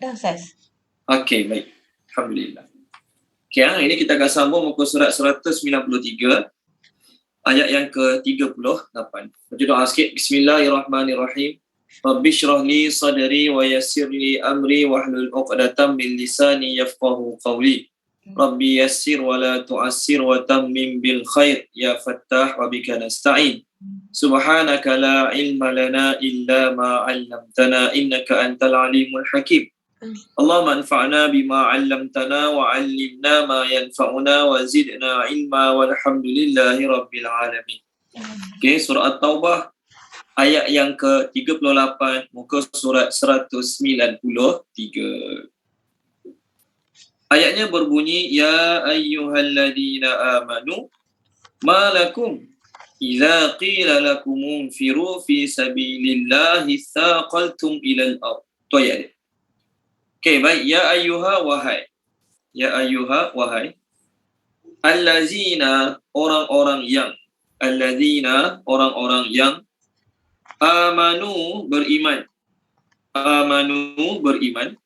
Dah, Ustaz. Okey, baik. Alhamdulillah. Okey, ini kita akan sambung muka surat 193, ayat yang ke-38. Baca doa sikit. Bismillahirrahmanirrahim. Rabbi shrah li sadri wa yassir li amri wahlul 'uqdatam min lisani yafqahu qawli. Rabbi yassir wa la tu'assir wa tammim bil khair ya fattah wa bika nasta'in. Subhanaka la ilma lana illa ma 'allamtana innaka antal alimul hakim. Allahumma anfa'na bima 'allamtana wa 'allimna ma yanfa'una wa zidna ilma walhamdulillahi rabbil alamin. Okey, surah At-Taubah ayat yang ke-38, muka surat 193. Ayatnya berbunyi, Ya ayyuhalladzina amanu ma lakum idza qila lakum unfiru fi sabilillahi thaqaltum ilal ard. Tu ayat dia. Okey, baik. Ya ayyuha wahai. Ya ayyuha wahai. Allazina orang-orang yang. Allazina orang-orang yang. Amanu beriman. Amanu beriman.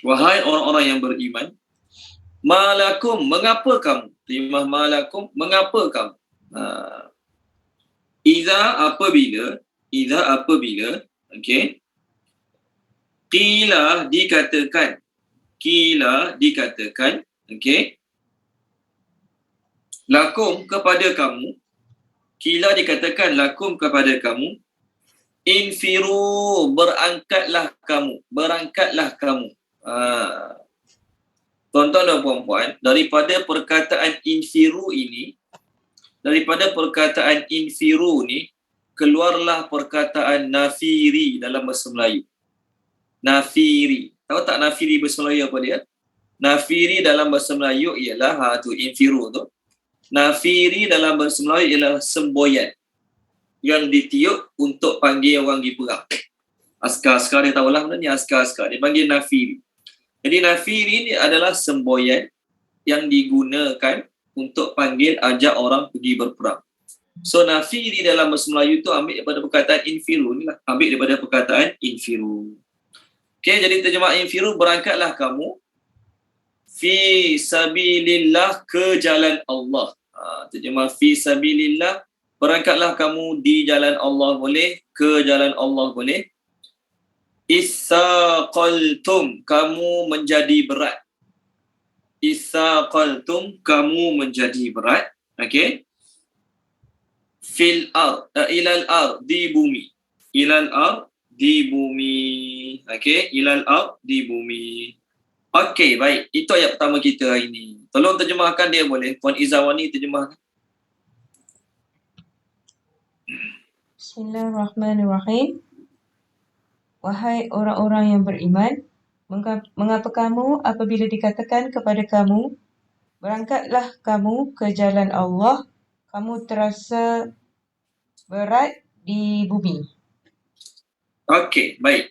Wahai orang-orang yang beriman. Malakum, mengapa kamu? Terima malakum, mengapa kamu? Iza apabila. Iza apabila. Okey. Qila dikatakan. Qila dikatakan. Okey. Lakum kepada kamu. Qila dikatakan lakum kepada kamu. Infiru, berangkatlah kamu. Berangkatlah kamu. Tuan-tuan dan puan-puan, daripada perkataan infiru ini, keluarlah perkataan nafiri dalam bahasa Melayu. Nafiri. Tahu tak nafiri bahasa Melayu apa dia? Nafiri dalam bahasa Melayu ialah tu infiru tu. Nafiri dalam bahasa Melayu ialah semboyan yang ditiup untuk panggil orang pergi perang. Askar-askar, dia tahulah benda ni, askar-askar. Dia panggil nafiri. Jadi nafiri ni adalah semboyan yang digunakan untuk panggil ajak orang pergi berperang. So nafiri dalam bahasa Melayu tu ambil daripada perkataan infiru ni lah. Ambil daripada perkataan infiru. Okey, jadi terjemah infiru, berangkatlah kamu fi sabilillah, ke jalan Allah. Terjemah fi sabilillah, berangkatlah kamu di jalan Allah boleh, ke jalan Allah boleh. Issaqaltum, kamu menjadi berat. Issaqaltum, kamu menjadi berat. Okey. Fil ard, ilal ard, di bumi. Ilal ard, di bumi. Okey, ilal ard, di bumi. Okey, baik. Itu ayat pertama kita hari ini. Tolong terjemahkan dia boleh. Puan Izawani terjemahkan. Bismillahirrahmanirrahim. Wahai orang-orang yang beriman, mengapa kamu apabila dikatakan kepada kamu, berangkatlah kamu ke jalan Allah, kamu terasa berat di bumi? Okey, baik.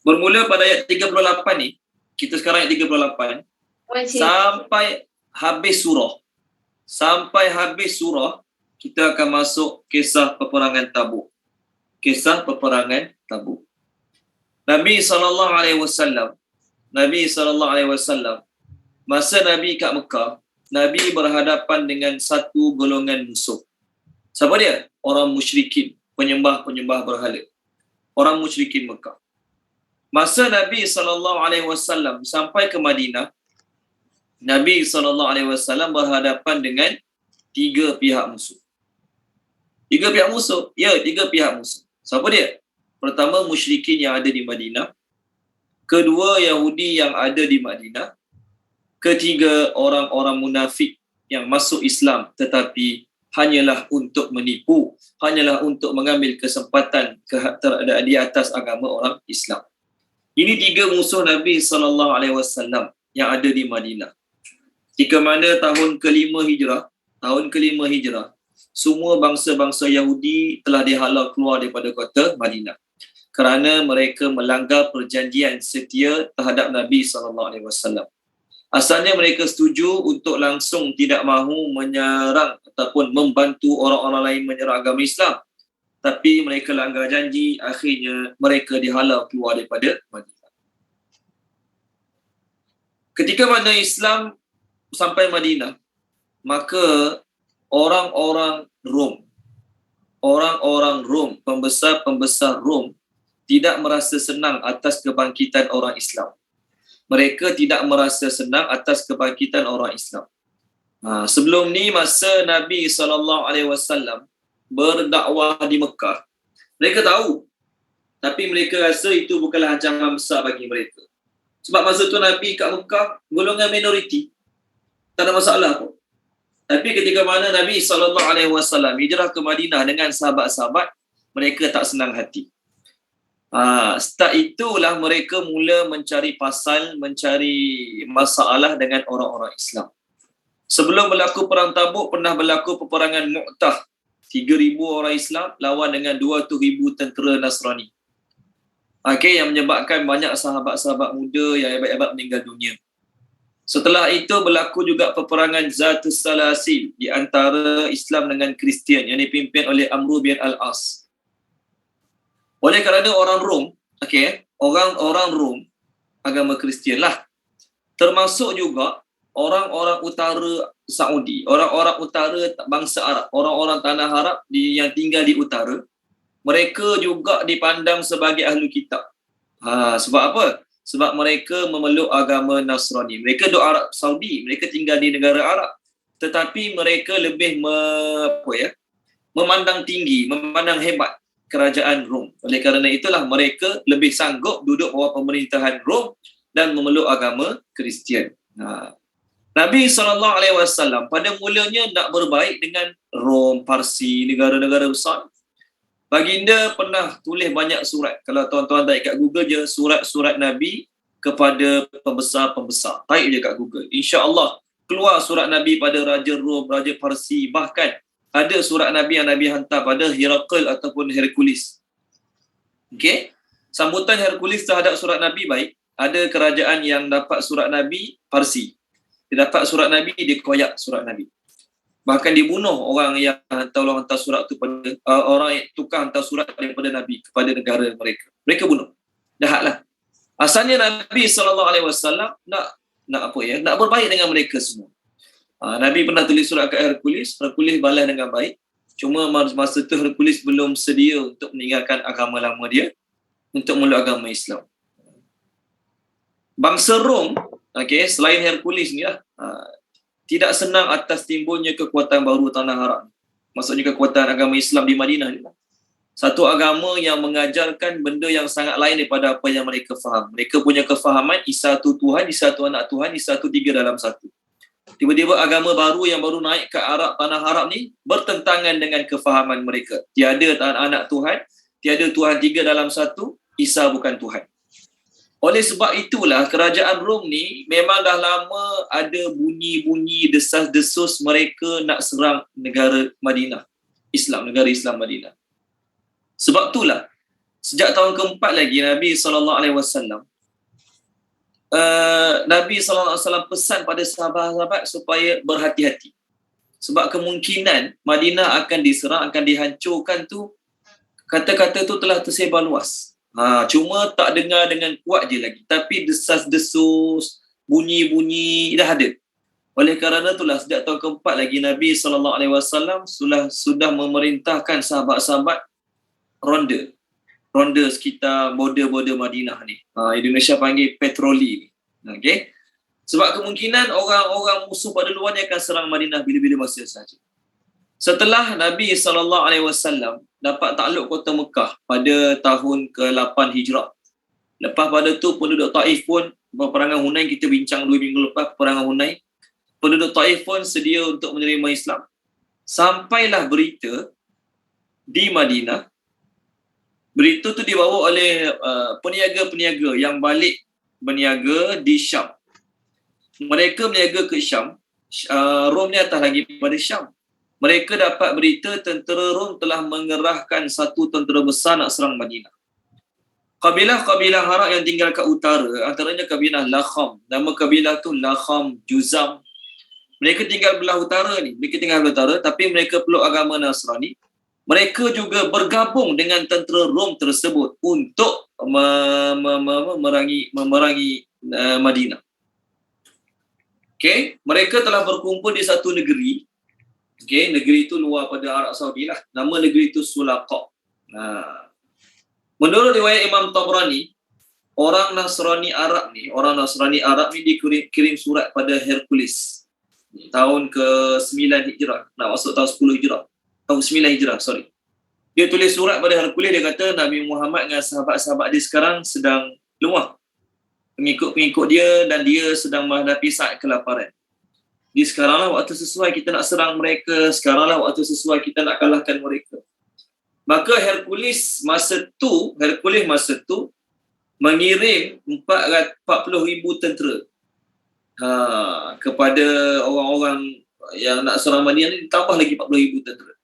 Bermula pada ayat 38 ni, kita sekarang ayat 38, sampai habis surah. Sampai habis surah, kita akan masuk kisah peperangan Tabuk. Kisah peperangan Tabuk. Nabi SAW, masa Nabi kat Mekah, Nabi berhadapan dengan satu golongan musuh. Siapa dia? Orang musyrikin, penyembah-penyembah berhala. Orang musyrikin Mekah. Masa Nabi SAW sampai ke Madinah, Nabi SAW berhadapan dengan tiga pihak musuh. Tiga pihak musuh? Ya, tiga pihak musuh. Siapa dia? Pertama, musyrikin yang ada di Madinah. Kedua, Yahudi yang ada di Madinah. Ketiga, orang-orang munafik yang masuk Islam tetapi hanyalah untuk menipu, hanyalah untuk mengambil kesempatan di atas agama orang Islam. Ini tiga musuh Nabi SAW yang ada di Madinah. Jika mana tahun ke-5 Hijrah, semua bangsa-bangsa Yahudi telah dihalau keluar daripada kota Madinah kerana mereka melanggar perjanjian setia terhadap Nabi SAW. Asalnya mereka setuju untuk langsung tidak mahu menyerang ataupun membantu orang-orang lain menyerang agama Islam. Tapi mereka langgar janji, akhirnya mereka dihalau keluar daripada Madinah. Ketika mana Islam sampai Madinah, maka orang-orang Rom, pembesar-pembesar Rom tidak merasa senang atas kebangkitan orang Islam. Mereka tidak merasa senang atas kebangkitan orang Islam. Sebelum ni, masa Nabi SAW berdakwah di Mekah, mereka tahu, tapi mereka rasa itu bukanlah ancaman besar bagi mereka. Sebab masa tu Nabi kat Mekah golongan minoriti, tak ada masalah pun. Tapi ketika mana Nabi SAW hijrah ke Madinah dengan sahabat-sahabat, mereka tak senang hati. Start itulah mereka mula mencari pasal, mencari masalah dengan orang-orang Islam. Sebelum berlaku perang Tabuk, pernah berlaku peperangan Mu'tah. 3,000 orang Islam lawan dengan 200,000 tentera Nasrani. Yang menyebabkan banyak sahabat-sahabat muda yang hebat-hebat meninggal dunia. Setelah itu berlaku juga peperangan Zatus Salasil di antara Islam dengan Kristian yang dipimpin oleh Amr bin Al-As. Oleh kerana orang Rom, orang Rom agama Kristian lah. Termasuk juga orang-orang utara Saudi, orang-orang utara bangsa Arab, orang-orang tanah Arab yang tinggal di utara, mereka juga dipandang sebagai ahli kitab. Sebab apa? Sebab mereka memeluk agama Nasrani. Mereka duduk Arab Saudi, mereka tinggal di negara Arab. Tetapi mereka lebih memandang tinggi, memandang hebat kerajaan Rom. Oleh kerana itulah mereka lebih sanggup duduk bawah pemerintahan Rom dan memeluk agama Kristian. Nabi SAW pada mulanya nak berbaik dengan Rom, Parsi, negara-negara besar. Baginda pernah tulis banyak surat. Kalau tuan-tuan tak kat Google je, surat-surat Nabi kepada pembesar-pembesar. Tarik je kat Google. InsyaAllah keluar surat Nabi pada Raja Rom, Raja Parsi. Bahkan ada surat Nabi yang Nabi hantar pada Herakl ataupun Hercules. Sambutan Hercules terhadap surat Nabi baik. Ada kerajaan yang dapat surat Nabi, Parsi. Dia dapat surat Nabi, dia koyak surat Nabi. Bahkan dibunuh orang yang hantar surat tu pada orang yang tukar hantar surat daripada Nabi kepada negara mereka. Mereka bunuh. Jahatlah. Asalnya Nabi SAW nak berbaik dengan mereka semua. Nabi pernah tulis surat ke Hercules balas dengan baik. Cuma masa tu Hercules belum sedia untuk meninggalkan agama lama dia untuk meluk agama Islam. Bangsa Rom, selain Hercules ni lah, tidak senang atas timbulnya kekuatan baru tanah Arab. Maksudnya kekuatan agama Islam di Madinah ni. Satu agama yang mengajarkan benda yang sangat lain daripada apa yang mereka faham. Mereka punya kefahaman Isa tu Tuhan, Isa tu anak Tuhan, Isa tu 3 dalam 1. Tiba-tiba agama baru yang baru naik ke tanah Arab ni bertentangan dengan kefahaman mereka. Tiada anak Tuhan, tiada Tuhan 3 dalam 1, Isa bukan Tuhan. Oleh sebab itulah kerajaan Rom ni memang dah lama ada bunyi-bunyi desas-desus mereka nak serang negara Madinah, negara Islam Madinah. Sebab itulah sejak tahun keempat lagi Nabi SAW pesan pada sahabat-sahabat supaya berhati-hati. Sebab kemungkinan Madinah akan diserang, akan dihancurkan tu, kata-kata tu telah tersebar luas. Cuma tak dengar dengan kuat je lagi. Tapi desas-desus, bunyi-bunyi dah ada. Oleh kerana itulah sejak tahun keempat lagi Nabi SAW sudah memerintahkan sahabat-sahabat ronda sekitar border-border Madinah ni. Indonesia panggil patroli ni. Sebab kemungkinan orang-orang musuh pada luar ni akan serang Madinah bila-bila masa sahaja. Setelah Nabi SAW dapat takluk kota Mekah pada tahun ke-8 Hijrah. Lepas pada tu penduduk Taif pun, peperangan Hunain kita bincang 2 minggu lepas, peperangan Hunain. Penduduk Taif pun sedia untuk menerima Islam. Sampailah berita di Madinah. Berita tu dibawa oleh peniaga-peniaga yang balik berniaga di Syam. Mereka berniaga ke Syam. Rom ni atas lagi pada Syam. Mereka dapat berita tentera Rom telah mengerahkan satu tentera besar nak serang Madinah. Kabilah-kabilah Arab yang tinggal kat utara, antaranya kabilah Lakham. Nama kabilah tu Lakham, Juzam. Mereka tinggal belah utara ni. Tapi mereka peluk agama Nasrani. Mereka juga bergabung dengan tentera Rom tersebut untuk memerangi Madinah. Okey, mereka telah berkumpul di satu negeri. Okey, negeri itu luar pada Arab Saudi lah. Nama negeri itu Sulaqa. Menurut riwayat Imam Tabrani, orang Nasrani Arab ni dikirim surat pada Hercules. Tahun ke-9 Hijrah, nak masuk tahun 10 Hijrah. Tahun 9 Hijrah, sorry. Dia tulis surat pada Hercules, dia kata Nabi Muhammad dengan sahabat-sahabat dia sekarang sedang lemah. Pengikut-pengikut dia dan dia sedang menghadapi saat kelaparan. Di sekaranglah waktu sesuai kita nak serang mereka, sekaranglah waktu sesuai kita nak kalahkan mereka. Maka Hercules masa tu mengirim 40,000 tentera kepada orang-orang yang nak serang Madinah ni, ditambah lagi 40,000 tentera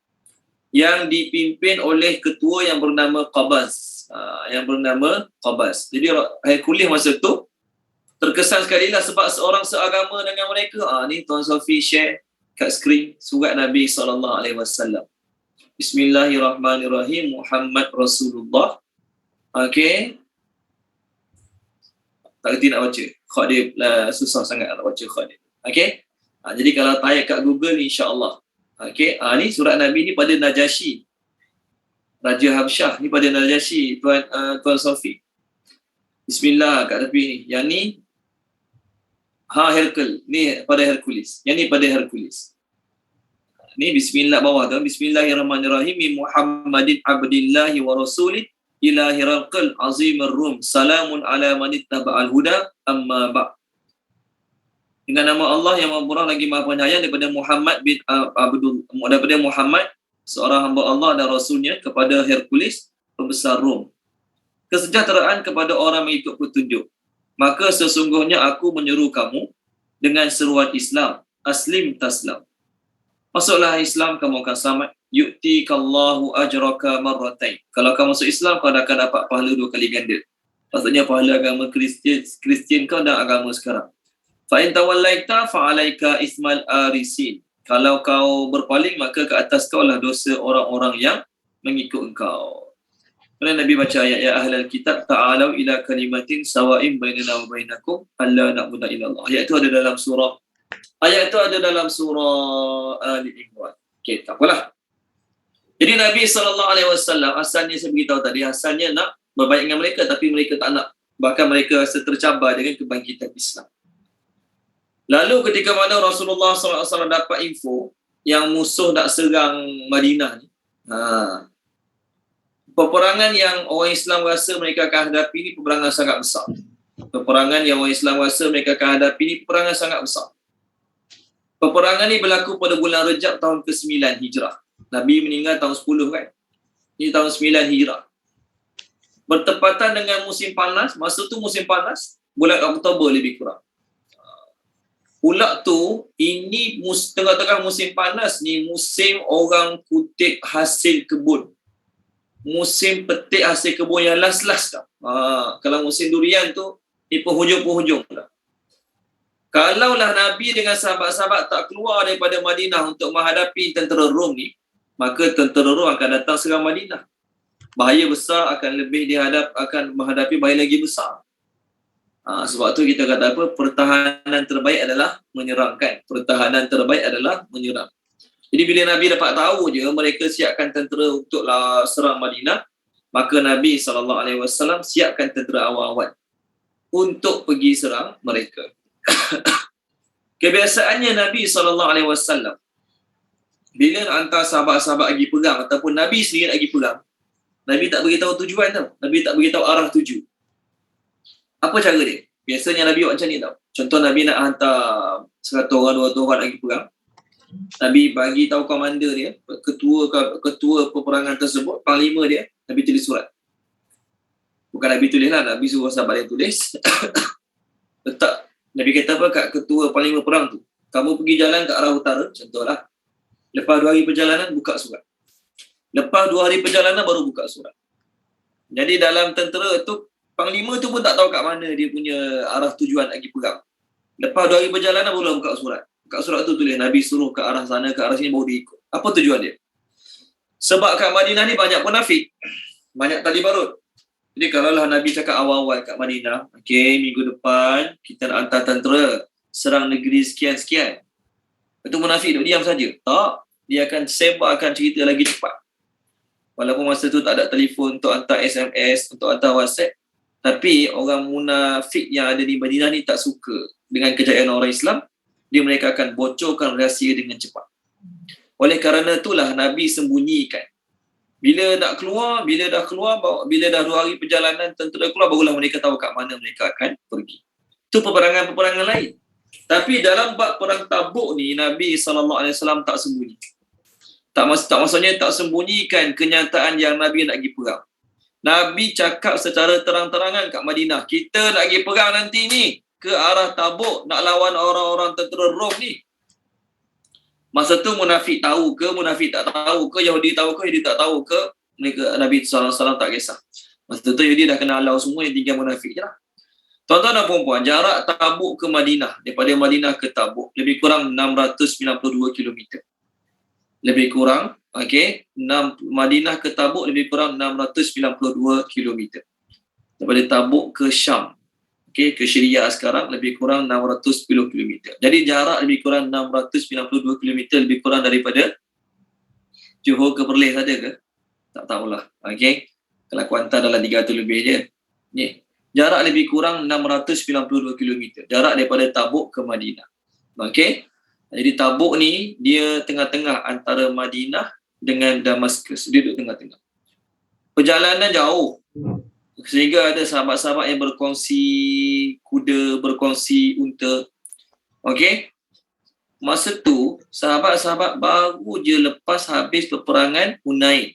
yang dipimpin oleh ketua yang bernama Qabaz. Jadi Hercules masa tu terkesan sekali lah sebab seorang seagama dengan mereka. Ni Tuan Sofi share kat skrin surat Nabi SAW. Bismillahirrahmanirrahim. Muhammad Rasulullah. Okey. Tak kerti nak baca. Khad dia susah sangat nak baca khad dia. Okey. Jadi kalau tayar kat Google, insya-Allah. Okey. Ni surat Nabi ni pada Najasyi, Raja Habsyah. Ni pada Najasyi, Tuan Sofi. Bismillah kat tepi ni. Yang ni Hercules. Ni pada Hercules. Yang ni pada Hercules. Ni bismillah bawah tu. Bismillahirrahmanirrahim. Min Muhammadin abdillahi wa rasulih ila Hiraqal azimur rum. Salamun ala man ittaba'al huda amma ba'. Dengan nama Allah yang Maha Murah lagi Maha Penyayang, daripada Muhammad seorang hamba Allah dan Rasulnya, kepada Hercules pembesar Rom. Kesejahteraan kepada orang mengikut petunjuk. Maka sesungguhnya aku menyeru kamu dengan seruan Islam. Aslim taslam. Masuklah Islam, kamu akan selamat. Yu'tikallahu ajraka marratain. Kalau kamu masuk Islam, kau akan dapat pahala 2 kali ganda. Maksudnya pahala agama Kristian kau dan agama sekarang. Fa in tawallaita fa alaika ismal arisin. Kalau kau berpaling, maka ke atas kau lah dosa orang-orang yang mengikut engkau. Kemudian Nabi baca ayat, ya ahlal kitab ta'alau ila kalimatin sawa'in bainana wa bainakum alla na'budu illallah. Ayat itu ada dalam surah Ali Imran. Okey, tak apalah. Jadi Nabi SAW asalnya, saya beritahu tadi, asalnya nak berbaik dengan mereka, tapi mereka tak nak. Bahkan mereka rasa tercabar dengan kebangkitan Islam. Lalu ketika mana Rasulullah SAW dapat info yang musuh nak serang Madinah ni, peperangan yang orang Islam rasa mereka akan hadapi ni peperangan sangat besar. Peperangan ni berlaku pada bulan Rejab tahun ke-9 Hijrah. Nabi meninggal tahun 10 kan. Ini tahun 9 Hijrah. Bertepatan dengan musim panas, masa tu musim panas, bulan Oktober lebih kurang. Pula tu, ini tengah-tengah musim panas ni, musim orang kutip hasil kebun. Musim petik hasil kebun yang last-last dah. Kalau musim durian tu, ni penghujung-penghujung dah. Kalaulah Nabi dengan sahabat-sahabat tak keluar daripada Madinah untuk menghadapi tentera Rom ni, maka tentera Rom akan datang serang Madinah. Bahaya besar akan menghadapi bahaya lagi besar. Sebab tu kita kata apa? Pertahanan terbaik adalah menyerang kan? Jadi bila Nabi dapat tahu je mereka siapkan tentera untuk serang Madinah, maka Nabi SAW siapkan tentera awal-awal untuk pergi serang mereka. Kebiasaannya Nabi SAW, bila nak hantar sahabat-sahabat pergi perang ataupun Nabi sendiri nak pergi perang, Nabi tak beritahu tujuan tau. Nabi tak beritahu arah tuju. Apa cara dia? Biasanya Nabi buat macam ni tau. Contoh Nabi nak hantar 100 orang, 200 orang lagi perang. Nabi bagi tahu komander dia, ketua peperangan tersebut, panglima dia, Nabi tulis surat. Bukan Nabi tulis lah, Nabi suruh sahabat dia tulis. Letak, Nabi kata apa kat ketua panglima perang tu? Kamu pergi jalan ke arah utara, contohlah. Lepas 2 hari perjalanan, buka surat. Lepas 2 hari perjalanan, baru buka surat. Jadi dalam tentera tu, panglima tu pun tak tahu kat mana dia punya arah tujuan lagi perang. Lepas 2 hari perjalanan, baru buka surat. Kat surat tu tulis Nabi suruh ke arah sana, ke arah sini, baru dia ikut. Apa tujuan dia? Sebab kat Madinah ni banyak munafik, banyak tali barut. Jadi kalaulah Nabi cakap awal-awal kat Madinah, okey, minggu depan kita nak hantar tentera, serang negeri sekian-sekian. Itu munafik duk diam saja. Tak, dia akan sebarkan cerita lagi cepat. Walaupun masa tu tak ada telefon untuk hantar SMS, untuk hantar WhatsApp, tapi orang munafik yang ada di Madinah ni tak suka dengan kejayaan orang Islam, mereka akan bocorkan rahsia dengan cepat. Oleh kerana itulah Nabi sembunyikan. Bila dah keluar, bila dah 2 hari perjalanan tentera keluar, barulah mereka tahu kat mana mereka akan pergi. Itu peperangan-peperangan lain. Tapi dalam bab perang Tabuk ni, Nabi SAW tak sembunyi. Tak maksudnya tak sembunyikan kenyataan yang Nabi nak pergi perang. Nabi cakap secara terang-terangan kat Madinah, kita nak pergi perang nanti ni ke arah Tabuk, nak lawan orang-orang tentera Rom ni. Masa tu munafik tahu ke, munafik tak tahu ke, Yahudi tahu ke, Yahudi tak tahu ke, mereka Nabi SAW tak kisah. Masa tu Yahudi dah kena halau semua, yang tinggal munafik je lah. Tuan-tuan dan puan-puan, jarak Tabuk ke Madinah, daripada Madinah ke Tabuk, lebih kurang 692 km. Lebih kurang, Madinah ke Tabuk lebih kurang 692 km. Daripada Tabuk ke Syam, ke Syria sekarang lebih kurang 610 km. Jadi jarak lebih kurang 692 km, lebih kurang daripada Johor ke Perlis saja ke? Tak tahulah. Kalau Kuantan dalam 300 lebih je. Ni, jarak lebih kurang 692 km. Jarak daripada Tabuk ke Madinah. Jadi Tabuk ni dia tengah-tengah antara Madinah dengan Damaskus. Dia duduk tengah-tengah. Perjalanan jauh. Sehingga ada sahabat-sahabat yang berkongsi kuda, berkongsi unta. Masa tu sahabat-sahabat baru je lepas habis peperangan Hunain.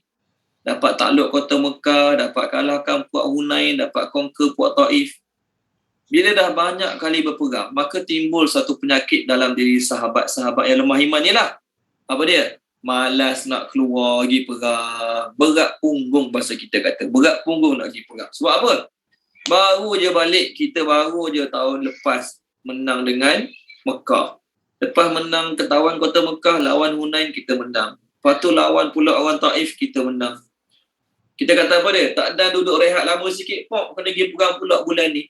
Dapat takluk kota Mekah, dapat kalahkan puak Hunain, dapat conquer puak Taif. Bila dah banyak kali berperang, maka timbul satu penyakit dalam diri sahabat-sahabat yang lemah iman ni lah. Apa dia? Malas nak keluar pergi perang. Berat punggung bahasa kita kata. Berat punggung nak pergi perang. Sebab apa? Baru je balik, kita baru je tahun lepas menang dengan Mekah. Lepas menang ketahuan kota Mekah, lawan Hunain kita menang. Lepas tu lawan pula orang Taif, kita menang. Kita kata apa dia? Tak ada duduk rehat lama sikit, kena pergi perang pula bulan ni.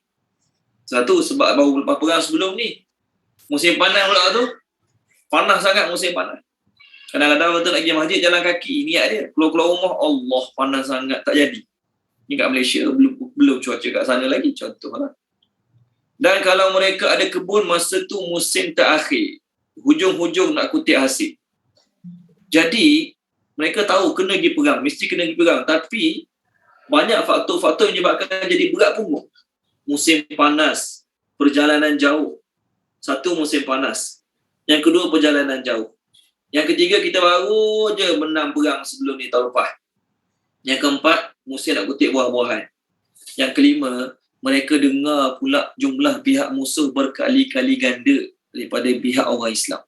Satu, sebab baru lepas perang sebelum ni. Musim panas pula tu. Panas sangat musim panas. Kadang-kadang kita nak pergi masjid jalan kaki. Niat dia. Keluar-keluar rumah, Allah panas sangat. Tak jadi. Ni kat Malaysia belum cuaca kat sana lagi. Contohlah. Dan kalau mereka ada kebun, masa tu musim terakhir. Hujung-hujung nak kutip hasil. Jadi, mereka tahu kena pergi perang. Mesti kena pergi perang. Tapi, banyak faktor-faktor yang menyebabkan jadi berat punggung. Musim panas, perjalanan jauh. Satu, musim panas. Yang kedua, perjalanan jauh. Yang ketiga, kita baru je menang perang sebelum ni tahun lepas. Yang keempat, musim nak kutip buah-buahan. Yang kelima, mereka dengar pula jumlah pihak musuh berkali-kali ganda daripada pihak orang Islam.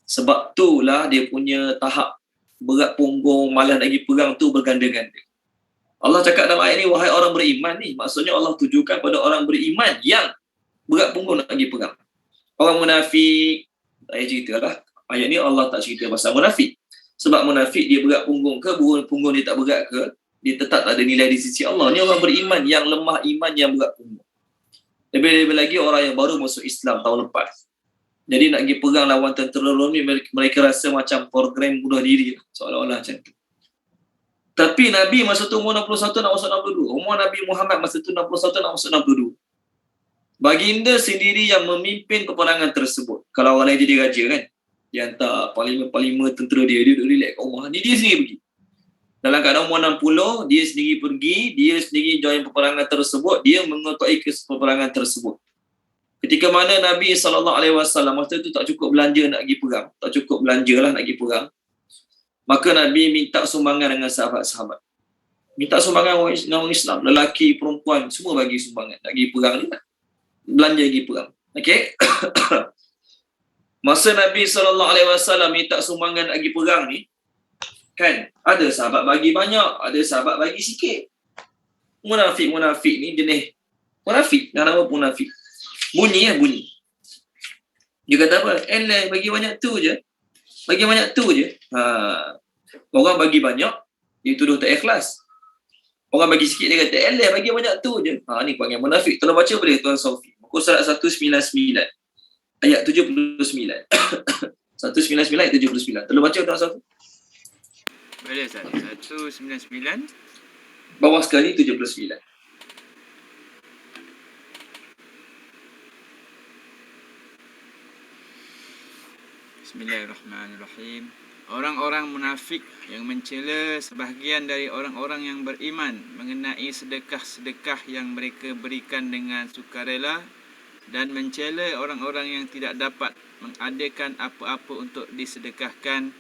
Sebab itulah dia punya tahap berat punggung, malas nak pergi perang tu berganda-ganda. Allah cakap dalam ayat ni, wahai orang beriman ni. Maksudnya Allah tujukan pada orang beriman yang berat punggung nak pergi perang. Orang munafik, tak payah ceritalah. Ayat ni Allah tak cerita pasal munafik. Sebab munafik dia berat punggung ke, punggung dia tak berat ke, dia tetap tak ada nilai di sisi Allah. Ni orang beriman yang lemah iman, yang berat punggung. Lebih-lebih lagi orang yang baru masuk Islam tahun lepas. Jadi nak pergi perang lawan tentera Rom ni, mereka rasa macam program bunuh diri. Seolah-olah macam tu. Tapi Nabi masa tu umur 61 nak masuk 62. Umur Nabi Muhammad masa tu 61 nak masuk 62. Baginda sendiri yang memimpin peperangan tersebut. Kalau orang lain jadi raja kan, dia hantar parlimen tentera dia duduk relax kat rumah. Ni dia sendiri pergi. Dalam keadaan umur 60, dia sendiri pergi, dia sendiri join peperangan tersebut, dia mengetuai peperangan tersebut. Ketika mana Nabi SAW masa tu tak cukup belanja nak pergi perang. Tak cukup belanja lah nak pergi perang. Maka Nabi minta sumbangan dengan sahabat-sahabat. Minta sumbangan dengan orang Islam. Lelaki, perempuan, semua bagi sumbangan. Nak pergi perang ni lah. Belanja pergi perang. Masa Nabi SAW minta sumbangan nak pergi perang ni, kan, ada sahabat bagi banyak, ada sahabat bagi sikit. Munafik ni jenis munafik. Yang nama munafik. Bunyi. Dia kata apa? Bagi banyak tu je. Bagi banyak tu je. Orang bagi banyak, dia tuduh tak ikhlas. Orang bagi sikit, dia kata, bagi banyak tu je. Ni panggil munafik. Tolong baca boleh Tuan Sofi. Muka surat 199. ayat 79. 199 ayat 79. Tolong baca Tuan Safi. Boleh Ustaz. 199. Bawah sekali 79. Bismillahirrahmanirrahim. Orang-orang munafik yang mencela sebahagian dari orang-orang yang beriman mengenai sedekah-sedekah yang mereka berikan dengan sukarela dan mencela orang-orang yang tidak dapat mengadakan apa-apa untuk disedekahkan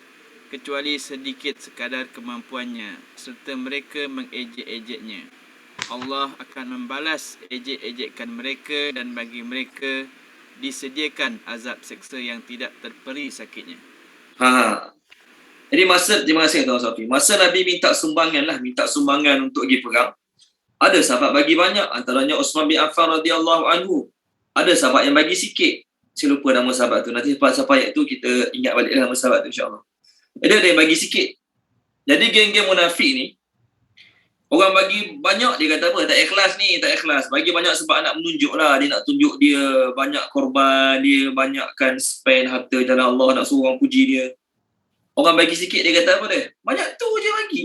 kecuali sedikit sekadar kemampuannya, serta mereka mengejek-ejeknya. Allah akan membalas ejek-ejekan mereka dan bagi mereka disediakan azab seksa yang tidak terperi sakitnya. Jadi terima kasih Tuan Safi. Masa Nabi minta sumbangan untuk pergi perang, ada sahabat bagi banyak, antaranya Uthman bin Affan radhiyallahu anhu. Ada sahabat yang bagi sikit. Saya lupa nama sahabat tu. Nanti siapa ayat tu kita ingat balik nama sahabat tu insya-Allah. Ada yang bagi sikit. Jadi geng-geng munafik ni, orang bagi banyak dia kata apa? Tak ikhlas ni, tak ikhlas. Bagi banyak sebab nak menunjuk lah. Dia nak tunjuk dia banyak korban, dia banyakkan spend harta jalan Allah, nak suruh orang puji dia. Orang bagi sikit dia kata apa dia? Banyak tu je bagi.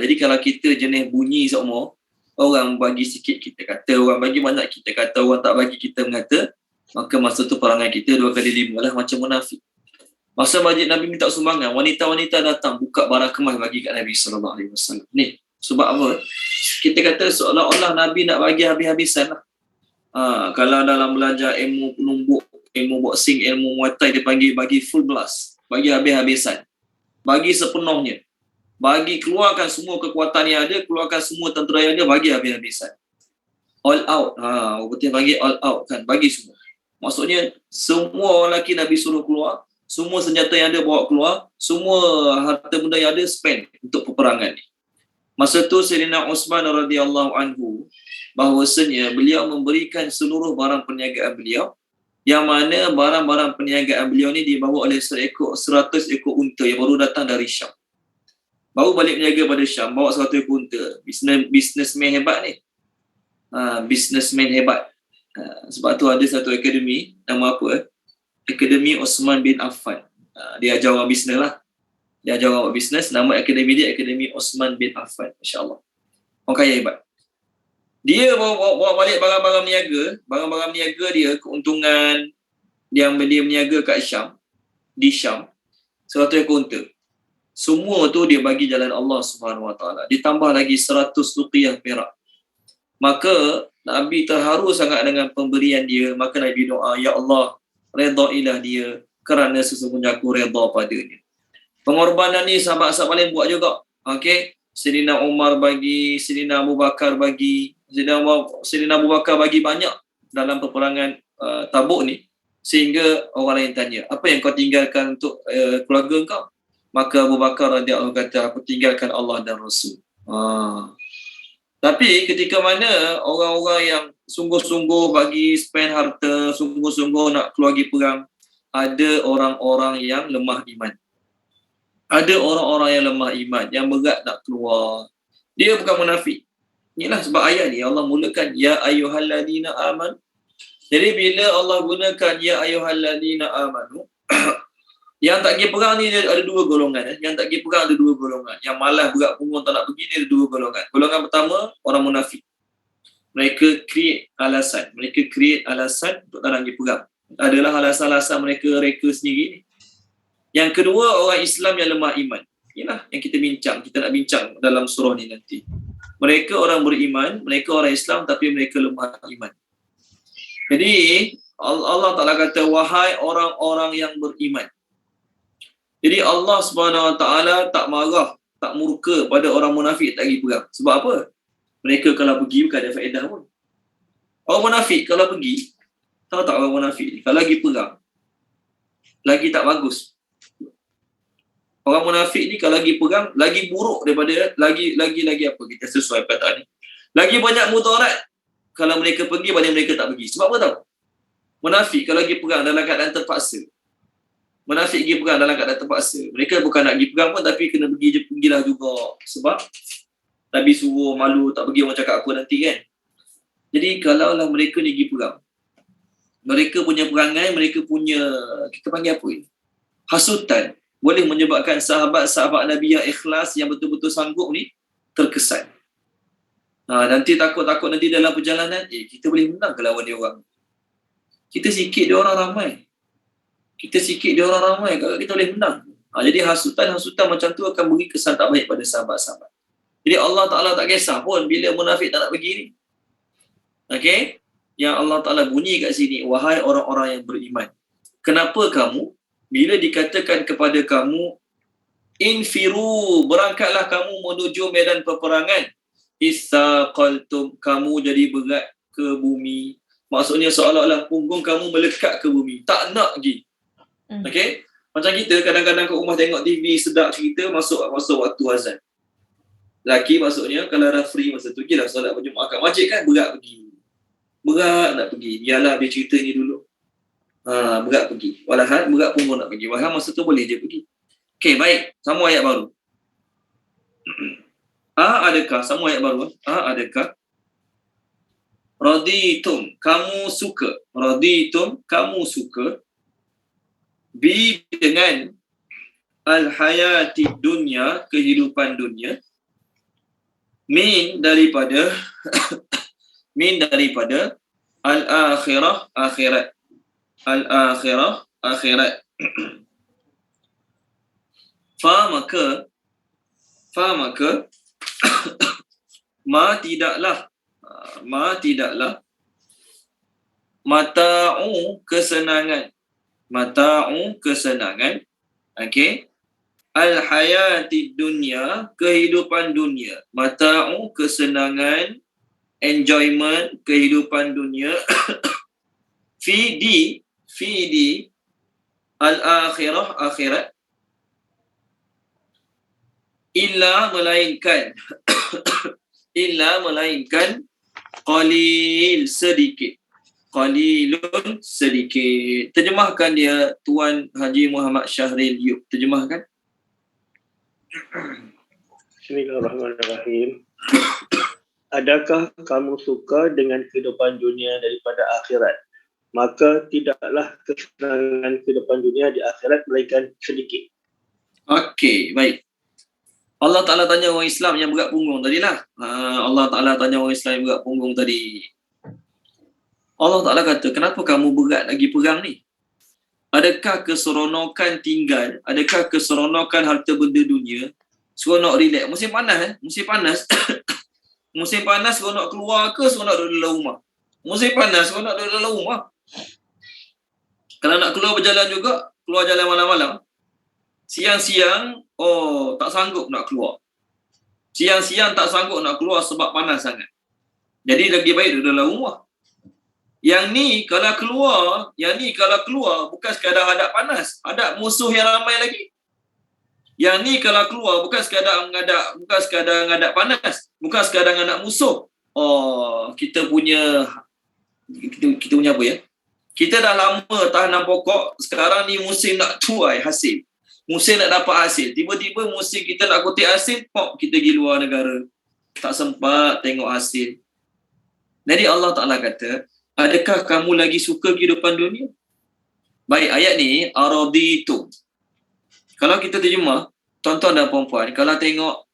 Jadi kalau kita jenis bunyi seumur, orang bagi sikit kita kata, orang bagi banyak kita kata, orang tak bagi kita mengata, maka masa tu perangai kita 2 kali 5 lah macam munafik. Masa masjid Nabi minta sumbangan, wanita-wanita datang buka barang kemas bagi kat Nabi SAW. Ni, sebab apa? Kita kata seolah-olah Nabi nak bagi habis-habisan lah. Kalau dalam belajar ilmu penumbuk, ilmu boxing, ilmu muay thai, dia panggil bagi full blast. Bagi habis-habisan. Bagi sepenuhnya. Bagi keluarkan semua kekuatan yang ada, keluarkan semua tentera yang ada, bagi habis-habisan. All out. Betul bagi all out kan. Bagi semua. Maksudnya, semua orang lelaki Nabi suruh keluar, semua senjata yang ada bawa keluar, semua harta benda yang ada spend untuk peperangan ni. Masa tu Sayyidina Uthman radhiyallahu anhu, bahawasanya beliau memberikan seluruh barang perniagaan beliau, yang mana barang-barang perniagaan beliau ni dibawa oleh 100 ekor unta yang baru datang dari Syam. Baru balik berniaga pada Syam, bawa 100 ekor unta. Businessman hebat ni. Businessman hebat. Sebab tu ada satu akademi, nama apa? Akademi Uthman bin Affan. Dia ajar orang bisnes lah. Dia ajar orang bisnes, nama akademi dia Akademi Uthman bin Affan. Masya-Allah. Orang kaya hebat. Dia bawa balik barang-barang niaga dia, keuntungan yang dia berniaga kat Syam, di Syam, 100 ekor unta. Semua tu dia bagi jalan Allah Subhanahu Wa Taala. Ditambah lagi 100 ruqyah perak. Maka Nabi terharu sangat dengan pemberian dia. Maka Nabi doa, Ya Allah, redailah dia kerana sesungguhnya aku reda padanya. Pengorbanan ni sahabat-sahabat lain buat juga. Okey, Sayyidina Umar bagi, Sayyidina Abu Bakar bagi, Sayyidina Abu Bakar bagi banyak dalam peperangan Tabuk ni, sehingga orang lain tanya, apa yang kau tinggalkan untuk keluarga kau? Maka Abu Bakar radhiyallahu kata, aku tinggalkan Allah dan Rasul. Tapi ketika mana orang-orang yang sungguh-sungguh bagi spend harta, sungguh-sungguh nak keluar pergi perang, ada orang-orang yang lemah iman. Ada orang-orang yang lemah iman, yang berat nak keluar. Dia bukan munafik. Inilah sebab ayat ni Allah mulakan ya ayyuhalladzina amanu. Jadi bila Allah gunakan ya ayyuhalladzina amanu, yang tak pergi perang ni ada 2 golongan. Yang tak pergi perang ada 2 golongan. Yang malas berat punggung tak nak pergi ni ada 2 golongan. Golongan pertama, orang munafik. Mereka create alasan untuk tak nak pergi perang. Adalah alasan-alasan mereka reka sendiri ni. Yang kedua, orang Islam yang lemah iman. Inilah yang kita nak bincang dalam surah ni nanti. Mereka orang beriman, mereka orang Islam tapi mereka lemah iman. Jadi Allah Ta'ala kata, wahai orang-orang yang beriman. Jadi Allah Subhanahu Wa Ta'ala tak marah, tak murka pada orang munafik tak pergi perang. Sebab apa? Mereka kalau pergi bukan ada faedah pun. Orang munafik kalau pergi, tahu tak orang munafik ni, kalau pergi perang, lagi tak bagus. Orang munafik ni kalau lagi perang, lagi buruk daripada, lagi apa, kita sesuai perkataan ni. Lagi banyak mudarat kalau mereka pergi pada mereka tak pergi. Sebab apa tahu? Munafik kalau lagi perang dalam keadaan terpaksa. Munafik pergi perang dalam keadaan terpaksa. Mereka bukan nak pergi perang pun tapi kena pergilah juga. Sebab Nabi suruh, malu tak pergi, orang cakap apa nanti kan. Jadi kalaulah mereka ni pergi perang, mereka punya perangai, mereka punya, kita panggil apa ini? Hasutan. Boleh menyebabkan sahabat-sahabat Nabi yang ikhlas, yang betul-betul sanggup ni, terkesan. Nanti takut-takut nanti dalam perjalanan, kita boleh menang ke lawan dia orang. Kita sikit, dia orang ramai. Kalau kita boleh menang. Jadi hasutan-hasutan macam tu akan beri kesan tak baik pada sahabat-sahabat. Jadi Allah Ta'ala tak kisah pun bila munafik tak nak pergi ni. Okey? Yang Allah Ta'ala bunyi kat sini, wahai orang-orang yang beriman. Kenapa kamu, bila dikatakan kepada kamu, infiru, berangkatlah kamu menuju medan peperangan. Issaqaltum, kamu jadi berat ke bumi. Maksudnya seolah-olah punggung kamu melekat ke bumi. Tak nak pergi. Okey? Macam kita kadang-kadang kat rumah tengok TV, sedap cerita, masuk waktu azan. Laki maksudnya kalau dah free masa tu, pergilah solat berjemaah kat masjid kan, berat pergi. Berat nak pergi. Biarlah dia cerita ni dulu. Berat pergi. Walahan berat punggung nak pergi. Walahan masa tu boleh je pergi. Okey, baik. Sambung ayat baru. Adakah? Sambung ayat baru. Adakah? Raditum, kamu suka. Raditum, kamu suka. Bi, dengan al-hayati dunya, kehidupan dunia. Min, daripada al-akhirah, akhirat. Al-akhirah, akhirat. Fa maka ma tidaklah mata'u kesenangan, okey, al-hayati dunya, kehidupan dunia, mata'u kesenangan, enjoyment, kehidupan dunia, fi di al-akhirah, akhirat, illa melainkan qalil, sedikit. Qalilun, sedikit. Terjemahkan dia Tuan Haji Muhammad Syahril Yub. Terjemahkan. Bismillahirrahmanirrahim. Adakah kamu suka dengan kehidupan dunia daripada akhirat? Maka tidaklah kesenangan kehidupan dunia di akhirat melainkan sedikit. Okey, baik. Allah Ta'ala tanya orang Islam yang berat punggung tadilah. Allah Ta'ala tanya orang Islam yang berat punggung tadi. Allah Ta'ala kata, kenapa kamu berat lagi perang ni? Adakah keseronokan tinggal? Adakah keseronokan harta benda dunia? Seronok relax. Musim panas Musim panas. Musim panas seronok keluar ke seronok duduk dalam rumah? Musim panas seronok duduk dalam rumah. Kalau nak keluar berjalan juga, keluar jalan malam-malam. Siang-siang, tak sanggup nak keluar. Siang-siang tak sanggup nak keluar sebab panas sangat. Jadi lagi baik duduk dalam rumah. Yang ni kalau keluar bukan sekadar hadap panas, hadap musuh yang ramai lagi. Yang ni kalau keluar bukan sekadar ngadap panas, bukan sekadar ngadap musuh. Kita punya apa ya? Kita dah lama tanam pokok, sekarang ni musim nak tuai hasil. Musim nak dapat hasil. Tiba-tiba musim kita nak kutip hasil, kita pergi luar negara. Tak sempat tengok hasil. Jadi Allah Ta'ala kata, adakah kamu lagi suka kehidupan dunia? Baik, ayat ni, araditum. Kalau kita terjemah, tuan-tuan dan puan-puan, kalau tengok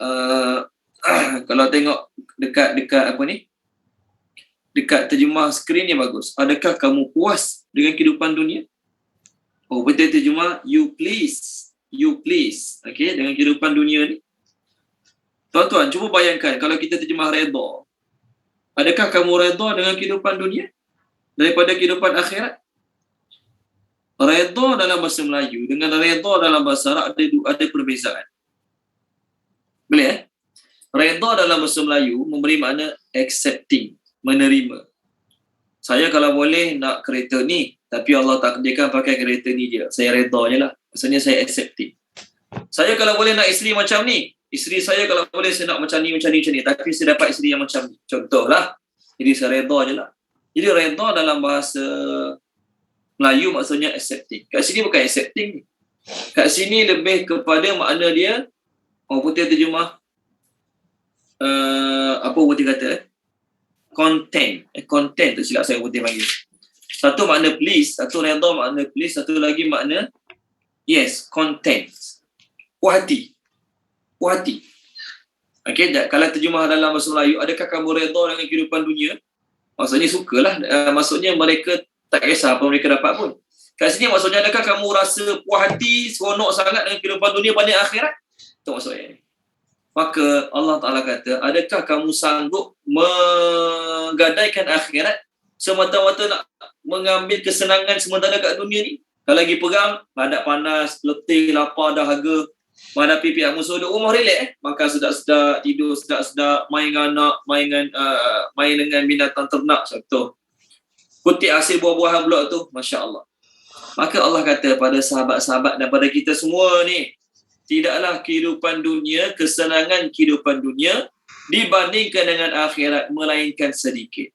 dekat apa ni? Dekat terjemah skrin ni bagus. Adakah kamu puas dengan kehidupan dunia? Betul terjemah, you please. Okey, dengan kehidupan dunia ni. Tuan-tuan, cuba bayangkan kalau kita terjemah redha. Adakah kamu redha dengan kehidupan dunia daripada kehidupan akhirat? Redha dalam bahasa Melayu dengan redha dalam bahasa Arab ada perbezaan. Boleh Redha dalam bahasa Melayu memberi makna accepting, menerima. Saya kalau boleh nak kereta ni, tapi Allah takdirkan pakai kereta ni je. Saya redha je lah. Maksudnya saya accepting. Saya kalau boleh nak isteri macam ni, isteri saya kalau boleh saya nak macam ni. Tapi saya dapat isteri yang macam ni. Contohlah. Jadi saya redha je lah. Jadi redha dalam bahasa Melayu maksudnya accepting. Kat sini bukan accepting ni. Kat sini lebih kepada makna dia, putih terjemah, apa putih kata? Content. Content tu silap saya putih panggil. Satu makna please, satu redha makna please, satu lagi makna yes, content. Puas hati. Puas hati. Okey, kalau terjemah dalam bahasa Melayu, adakah kamu redha dengan kehidupan dunia? Maksudnya sukalah, maksudnya mereka tak kisah apa mereka dapat pun. Kat sini maksudnya adakah kamu rasa puas hati, seronok sangat dengan kehidupan dunia banding akhirat? Itu maksudnya. Maka Allah Ta'ala kata, adakah kamu sanggup menggadaikan akhirat semata-mata nak mengambil kesenangan sementara kat dunia ni? Kalau lagi perang, badak panas, letih, lapar, dahaga, menghadapi pihak musuh, duduk rumah relax, makan sedap-sedap, tidur sedap-sedap, main dengan anak, main dengan binatang ternak, contoh. Kutip hasil buah-buahan pula tu, Masya Allah. Maka Allah kata pada sahabat-sahabat dan pada kita semua ni, tidaklah kehidupan dunia, kesenangan kehidupan dunia dibandingkan dengan akhirat, melainkan sedikit.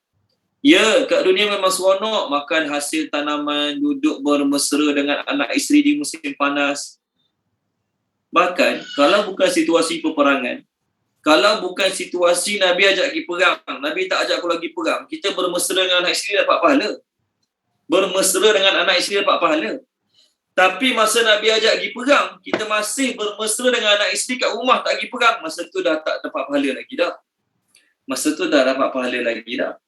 Ya, kat dunia memang seronok, makan hasil tanaman, duduk bermesra dengan anak isteri di musim panas. Bahkan, kalau bukan situasi peperangan, kalau bukan situasi Nabi ajak pergi perang, Nabi tak ajak aku lagi perang, kita bermesra dengan anak isteri dapat pahala. Bermesra dengan anak isteri dapat pahala. Tapi masa Nabi ajak pergi perang, kita masih bermesra dengan anak isteri kat rumah tak pergi perang, masa tu dah tak dapat pahala lagi dah. Masa tu dah dapat pahala lagi dah.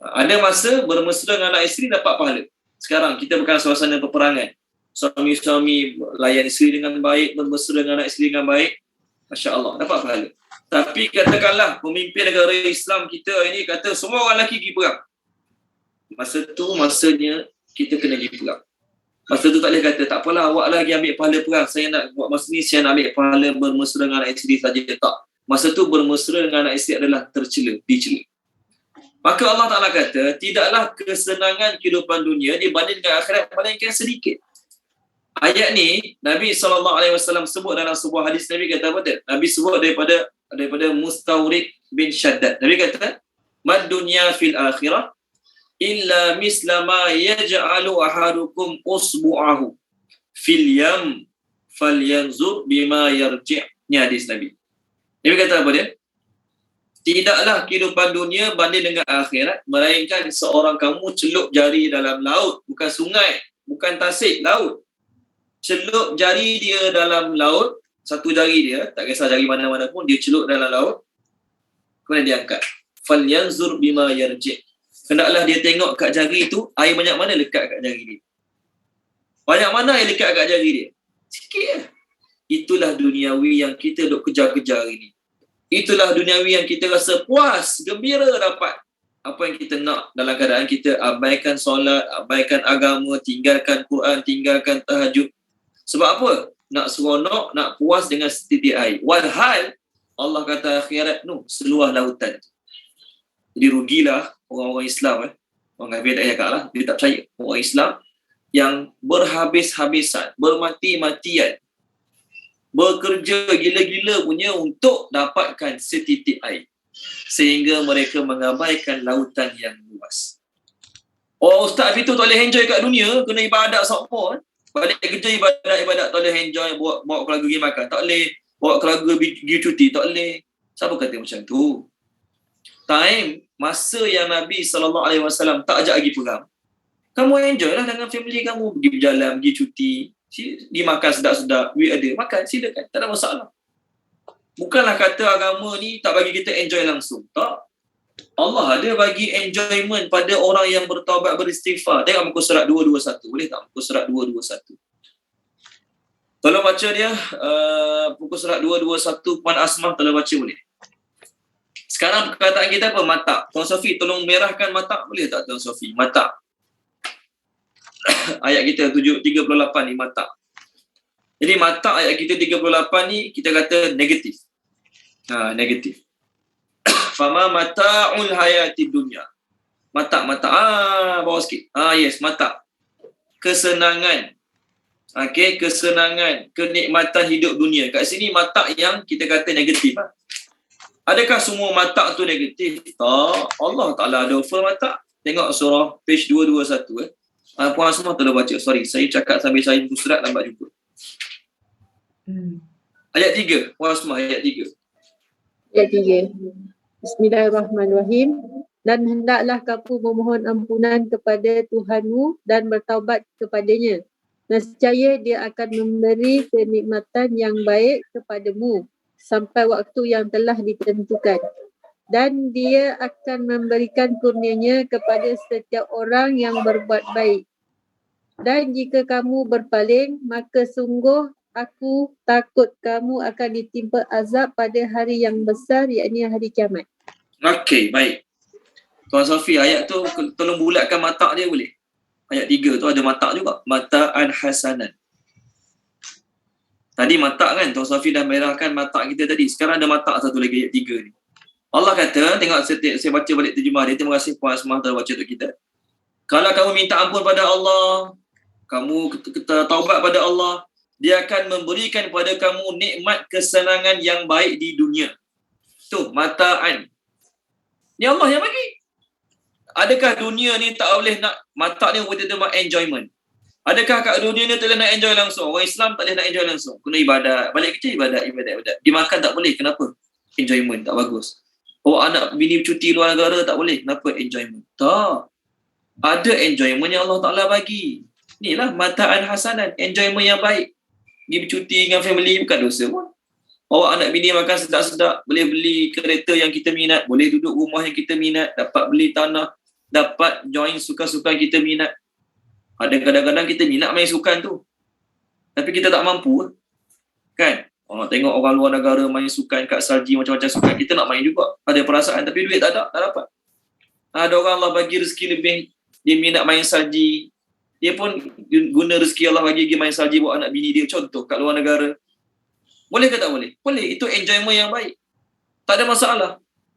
Ada masa bermesra dengan anak isteri dapat pahala. Sekarang kita bukan suasana peperangan. Suami-suami layan isteri dengan baik, bermesra dengan anak isteri dengan baik, Masya Allah, dapat pahala. Tapi katakanlah pemimpin negara Islam kita ini kata semua orang lelaki pergi perang. Masa tu masanya kita kena pergi perang. Masa tu tak boleh kata, tak apalah awak lagi ambil pahala perang, saya nak buat masa ni saya nak ambil pahala bermesra dengan anak isteri saja. Tak. Masa tu bermesra dengan anak isteri adalah tercela, dicela. Maka Allah Ta'ala kata, tidaklah kesenangan kehidupan dunia dibanding dengan akhirat melainkan sedikit. Ayat ni Nabi SAW sebut dalam sebuah hadis. Nabi kata apa tu? Nabi sebut daripada Mustawrid bin Shaddad. Nabi kata, mad dunya fil akhirah illa misla ma yaj'alu ahadukum usbu'ahu fil yam falyanzur bima yarji'. Ni hadis Nabi. Nabi kata apa dia? Tidaklah kehidupan dunia banding dengan akhirat, melainkan seorang kamu celup jari dalam laut, bukan sungai, bukan tasik, laut. Celup jari dia dalam laut, satu jari dia, tak kisah jari mana-mana pun, dia celup dalam laut, kemudian dia angkat. Falyanzur bima yarji'. Hendaklah dia tengok kat jari tu, air banyak mana lekat kat jari dia. Banyak mana air lekat kat jari dia? Sikit lah. Itulah duniawi yang kita duk kejar-kejar hari ni. Itulah duniawi yang kita rasa puas, gembira dapat apa yang kita nak dalam keadaan kita abaikan solat, abaikan agama, tinggalkan Quran, tinggalkan tahajud. Sebab apa? Nak seronok, nak puas dengan setitik air. Walhal Allah kata akhirat tu seluas lautan. Jadi rugilah orang-orang Islam, orang kafir tak cakap lah, dia tak percaya. Orang Islam yang berhabis-habisan, bermati-matian, bekerja gila-gila punya untuk dapatkan setitik air, sehingga mereka mengabaikan lautan yang luas. Oh, Ustaz itu tak boleh enjoy kat dunia, kena ibadat semua. Balik kerja ibadat tak boleh enjoy, bawa keluarga pergi makan, tak boleh, bawa keluarga pergi cuti, tak boleh. Siapa kata macam tu? Time masa yang Nabi SAW tak ajak pergi perang, kamu enjoy lah dengan family kamu, pergi berjalan, pergi cuti, dimakan sedap-sedap, duit ada, makan, silakan, tak ada masalah. Bukanlah kata agama ni tak bagi kita enjoy langsung. Tak. Allah ada bagi enjoyment pada orang yang bertaubat, beristighfar. Tengok muka surat 221. Boleh tak muka surat 221? Tolong baca dia, muka surat 221 Puan Asmah, tolong baca boleh. Sekarang perkataan kita apa? Mata. Tuan Sofi tolong merahkan mata, boleh tak Tuan Sofi? Mata. Ayat kita 38 ni mata. Jadi mata ayat kita 38 ni kita kata negatif. Negatif. Fama mata'ul hayati dunya. Mata. Bawah sikit. Yes, mata. Kesenangan. Okey, kesenangan, kenikmatan hidup dunia. Kat sini mata yang kita kata negatif. Adakah semua mata tu negatif? Tak. Allah Ta'ala ada offer mata. Tengok surah page 221. Puan semua tolong baca. Sorry, saya cakap sambil saya buku surat lambat jumpa. Ayat 3. Puan semua ayat 3. Ayat 3. Bismillahirrahmanirrahim. dan hendaklah kamu memohon ampunan kepada Tuhanmu dan bertaubat kepadanya. Nescaya dia akan memberi kenikmatan yang baik kepadamu sampai waktu yang telah ditentukan. Dan dia akan memberikan kurnianya kepada setiap orang yang berbuat baik. Dan jika kamu berpaling, maka sungguh aku takut kamu akan ditimpa azab pada hari yang besar, iaitu hari kiamat. Okey, baik. Tuan Sofi, ayat tu tolong bulatkan matak dia boleh? Ayat 3 tu ada matak juga. Mata'an hasanan. Tadi matak kan, Tuan Sofi dah merahkan matak kita tadi. Sekarang ada matak satu lagi, ayat 3 ni. Allah kata, tengok saya baca balik terjemah dia. Terima kasih Puan Asmah telah baca untuk kita. Kalau kamu minta ampun pada Allah, kamu taubat pada Allah, dia akan memberikan kepada kamu nikmat kesenangan yang baik di dunia. Tu, mata'an. Ni Allah yang bagi. Adakah dunia ni tak boleh nak, matak ni kita terima enjoyment. Adakah kat dunia ni tak boleh nak enjoy langsung? Orang Islam tak boleh nak enjoy langsung. Kena ibadat. Balik kerja ibadat. Dimakan tak boleh. Kenapa? Enjoyment tak bagus. Bawa anak bini cuti luar negara tak boleh. Kenapa? Enjoyment. Tak. Ada enjoyment yang Allah Ta'ala bagi. Inilah mata'an hasanan. Enjoyment yang baik. Pergi bercuti dengan family bukan dosa pun. Bawa anak bini makan sedap-sedap. Boleh beli kereta yang kita minat. Boleh duduk rumah yang kita minat. Dapat beli tanah. Dapat join sukan-sukan kita minat. Ada kadang-kadang kita minat main sukan tu. Tapi kita tak mampu. Kan? Orang tengok orang luar negara main sukan kat salji, macam-macam sukan. Kita nak main juga. Ada perasaan tapi duit tak ada. Tak dapat. Ada orang Allah bagi rezeki lebih. Dia minat main salji. Dia pun guna rezeki Allah bagi dia main salji buat anak bini dia. Contoh kat luar negara. Boleh ke tak boleh? Boleh. Itu enjoyment yang baik. Tak ada masalah.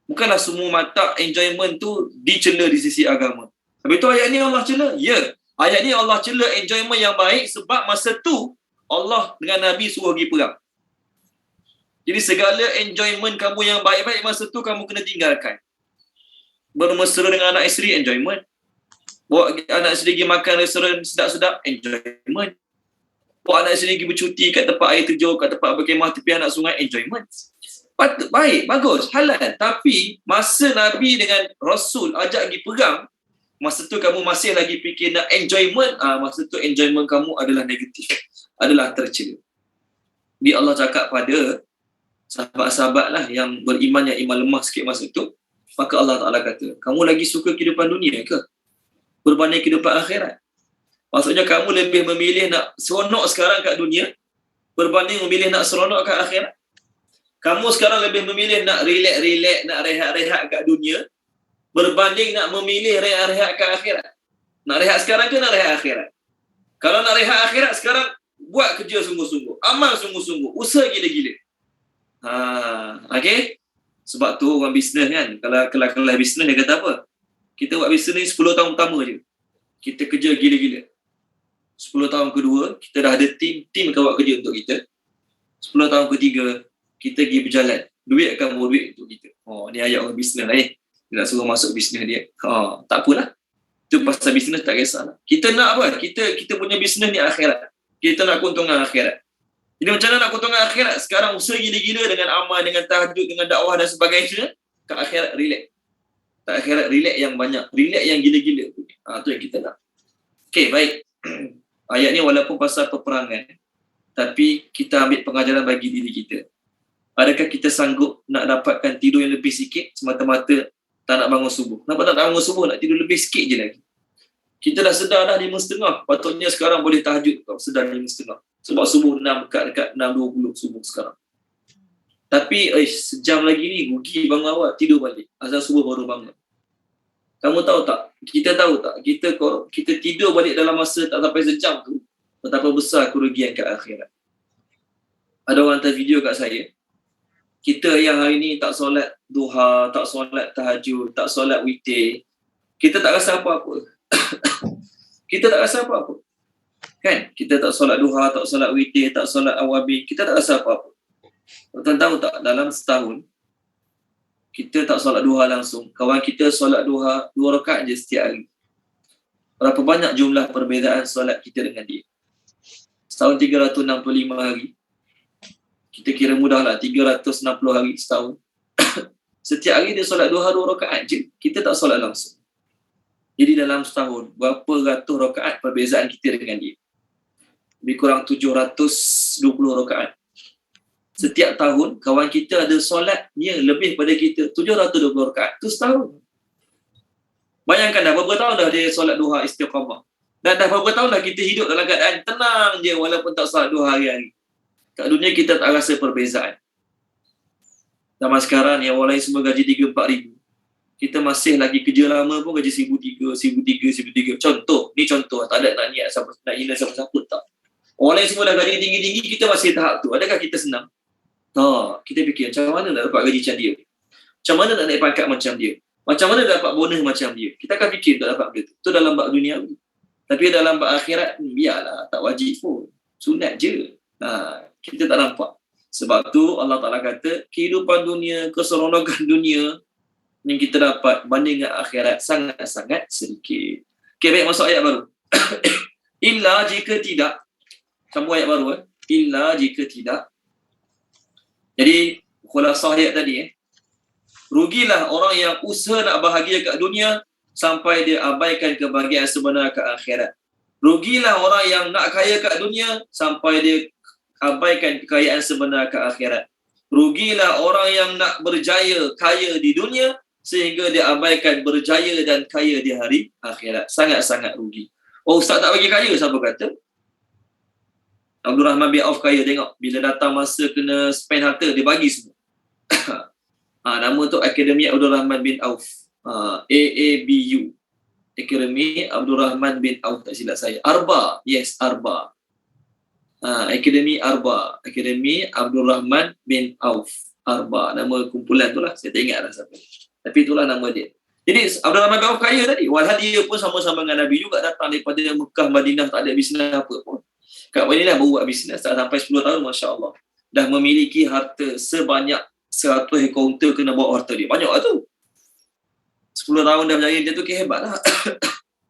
Bukanlah semua mata enjoyment tu dicela di sisi agama. Tapi tu ayat ni Allah cela. Ya. Ayat ni Allah cela enjoyment yang baik sebab masa tu Allah dengan Nabi suruh pergi perang. Jadi segala enjoyment kamu yang baik-baik masa tu kamu kena tinggalkan. Bermesra dengan anak isteri, enjoyment. Bawa anak isteri pergi makan restoran sedap-sedap, enjoyment. Bawa anak isteri pergi bercuti kat tempat air terjun, kat tempat berkemah tepi anak sungai, enjoyment. Patut, baik, bagus, halal. Tapi masa Nabi dengan Rasul ajak pergi perang, masa tu kamu masih lagi fikir nak enjoyment, masa tu enjoyment kamu adalah negatif, adalah tercela. Bila Allah cakap pada sahabat-sahabat lah yang beriman, yang iman lemah sikit masa tu, maka Allah Ta'ala kata, kamu lagi suka kehidupan dunia ke berbanding kehidupan akhirat? Maksudnya kamu lebih memilih nak seronok sekarang kat dunia berbanding memilih nak seronok kat akhirat. Kamu sekarang lebih memilih nak relax-relax, nak rehat-rehat kat dunia berbanding nak memilih rehat-rehat kat akhirat. Nak rehat sekarang ke nak rehat akhirat? Kalau nak rehat akhirat sekarang, buat kerja sungguh-sungguh, amal sungguh-sungguh, usaha gila-gila. Okay? Sebab tu orang bisnes kan, kalau kelas bisnes dia kata apa? Kita buat bisnes ni 10 tahun pertama je. Kita kerja gila-gila. 10 tahun kedua, kita dah ada tim akan buat kerja untuk kita. 10 tahun ketiga, kita pergi berjalan. Duit akan bawa duit untuk kita. Ni ayat orang bisnes lah Dia nak suruh masuk bisnes dia. Tak apalah. Itu pasal bisnes tak kisahlah. Kita nak apa? Kita punya bisnes ni akhirat. Kita nak keuntungan akhirat. Jadi macam mana nak keuntungan akhirat? Sekarang usaha gila-gila dengan amal, dengan tahajud, dengan dakwah dan sebagainya. Kat akhirat relax. Tak akhirat relax yang banyak. Relax yang gila-gila. Tu yang kita nak. Okay, baik. Ayat ni walaupun pasal peperangan, tapi kita ambil pengajaran bagi diri kita. Adakah kita sanggup nak dapatkan tidur yang lebih sikit semata-mata tak nak bangun subuh? Kenapa tak bangun subuh? Nak tidur lebih sikit je lagi. Kita dah sedar dah 5.30. Patutnya sekarang boleh tahajud. Sedar 5.30. Sebab subuh 6 dekat 6.20 subuh sekarang. Tapi sejam lagi ni rugi bangun awal, tidur balik. Azan subuh baru bangun. Kamu tahu tak? Kita tahu tak? Kita tidur balik dalam masa tak sampai sejam tu, betapa besar kerugian kat akhirat. Ada orang hantar video kat saya. Kita yang hari ni tak solat duha, tak solat tahajud, tak solat witir, kita tak rasa apa-apa. Kita tak rasa apa-apa. Kan? Kita tak solat duha, tak solat witir, tak solat awabin, kita tak rasa apa-apa. Tuan tahu tak, dalam setahun kita tak solat duha langsung. Kawan kita solat duha 2 rakaat je setiap hari. Berapa banyak jumlah perbezaan solat kita dengan dia? Setahun 365 hari. Kita kira mudahlah 360 hari setahun. Setiap hari dia solat duha 2 rakaat je. Kita tak solat langsung. Jadi dalam setahun, berapa ratus rakaat perbezaan kita dengan dia? Lebih kurang 720 rakaat. Setiap tahun, kawan kita ada solatnya lebih pada kita. 720 rakaat. Itu setahun. Bayangkan dah berapa tahun dah dia solat duha istiqamah. Dan dah berapa tahun dah kita hidup dalam keadaan tenang je walaupun tak solat duha hari-hari. Kat dunia kita tak rasa perbezaan. Zaman sekarang ni orang lain semua gaji 3-4 ribu. Kita masih lagi kerja lama pun gaji 1,300. Contoh, ni contoh. Tak ada nak niat siapa, nak hina siapa-siapa, tak. Orang lain semua dah gaji tinggi-tinggi, kita masih tahap tu. Adakah kita senang? Tak. Kita fikir macam mana nak dapat gaji macam dia? Macam mana nak naik pangkat macam dia? Macam mana dapat bonus macam dia? Kita akan fikir tak dapat benda tu. Itu dalam bab dunia. Tapi dalam bab akhirat, biarlah. Tak wajib pun. Sunat je. Kita tak nampak. Sebab tu Allah Ta'ala kata, kehidupan dunia, keseronokan dunia yang kita dapat banding dengan akhirat sangat-sangat sedikit. Okay, baik, masuk ayat baru. Illa jika tidak, sambung ayat baru. Illa jika tidak. Jadi, khulasah ayat tadi. Rugilah orang yang usaha nak bahagia kat dunia sampai dia abaikan kebahagiaan sebenar kat akhirat. Rugilah orang yang nak kaya kat dunia sampai dia abaikan kekayaan sebenar kat akhirat. Rugilah orang yang nak berjaya kaya di dunia sehingga dia abaikan berjaya dan kaya di hari akhirat. Sangat-sangat rugi. Oh, Ustaz tak bagi kaya, siapa kata? Abdul Rahman bin Auf kaya, tengok. Bila datang masa kena spend harta, dia bagi semua. Nama tu Akademi Abdul Rahman bin Auf. AABU. Akademi Abdul Rahman bin Auf, tak silap saya. Arba. Yes, Arba. Akademi Arba. Akademi Abdul Rahman bin Auf. Arba. Nama kumpulan tu lah. Saya tak ingat lah siapa. Tapi itulah nama dia. Jadi Abdul Rahman bin Auf kaya tadi. Walhal dia pun sama-sama dengan Nabi juga, datang daripada Mekah, Madinah, tak ada bisnes apa pun. Kat Madinah baru buat bisnes, tak sampai 10 tahun, Masya Allah. Dah memiliki harta sebanyak 100 ekor unta kena bawa harta dia. Banyak lah tu. 10 tahun dah berjaya, dia tu hebat lah.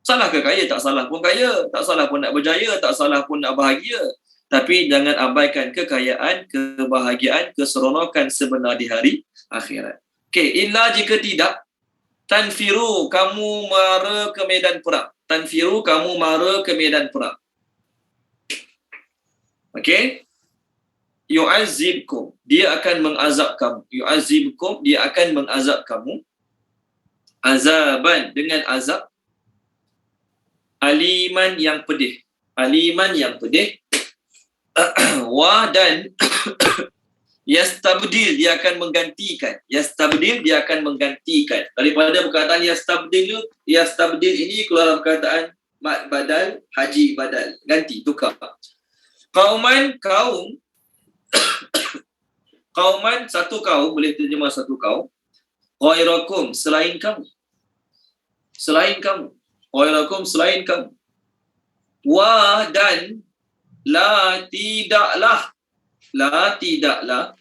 Salah ke kaya? Tak salah pun kaya. Tak salah pun nak berjaya. Tak salah pun nak bahagia. Tapi jangan abaikan kekayaan, kebahagiaan, keseronokan sebenar di hari akhirat. Okey, illa jika tidak, tanfiru, kamu mara ke medan perang. Tanfiru, kamu mara ke medan perang. Okey? Yu'azzibkum, dia akan mengazab kamu. Yu'azzibkum, dia akan mengazab kamu. Azaban, dengan azab. Aliman yang pedih. Aliman yang pedih. Wa dan yastabdil, dia akan menggantikan. Yastabdil, dia akan menggantikan. Daripada perkataan yastabdil ini keluar perkataan mad badal, haji badal. Ganti, tukar. Kauman, kaum. Kauman, satu kaum, boleh terjemah satu kaum. Ghairakum, selain kamu. Selain kamu. Ghairakum, selain kamu. Wa dan la tidaklah. La tidaklah.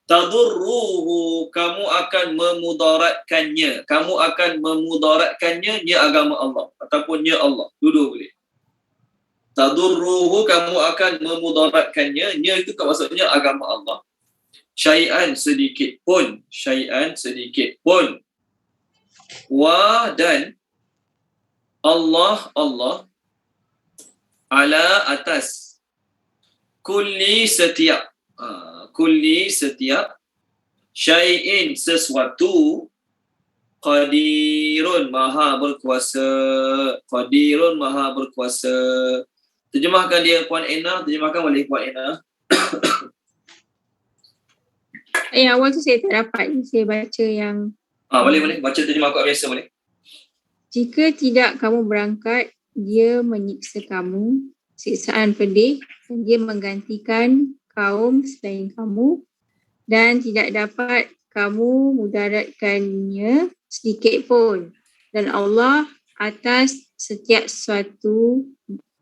Tadurruhu, kamu akan memudaratkannya. Kamu akan memudaratkannya, nya agama Allah. Ataupun nya Allah. Dua-dua boleh. Tadurruhu, kamu akan memudaratkannya, nya itu maksudnya agama Allah. Syai'an, sedikit pun. Syai'an, sedikit pun. Wa dan Allah ala atas kulli setiap syai'in sesuatu qadirun maha berkuasa. Qadirun maha berkuasa. Terjemahkan dia Puan Ena, terjemahkan boleh Puan Ena. Awal tu saya tak dapat. Saya baca yang Boleh baca terjemah kuat biasa boleh. jika tidak kamu berangkat, dia menyiksa kamu siksaan pedih dan dia menggantikan kaum selain kamu dan tidak dapat kamu mudaratkannya sedikit pun. Dan Allah atas setiap sesuatu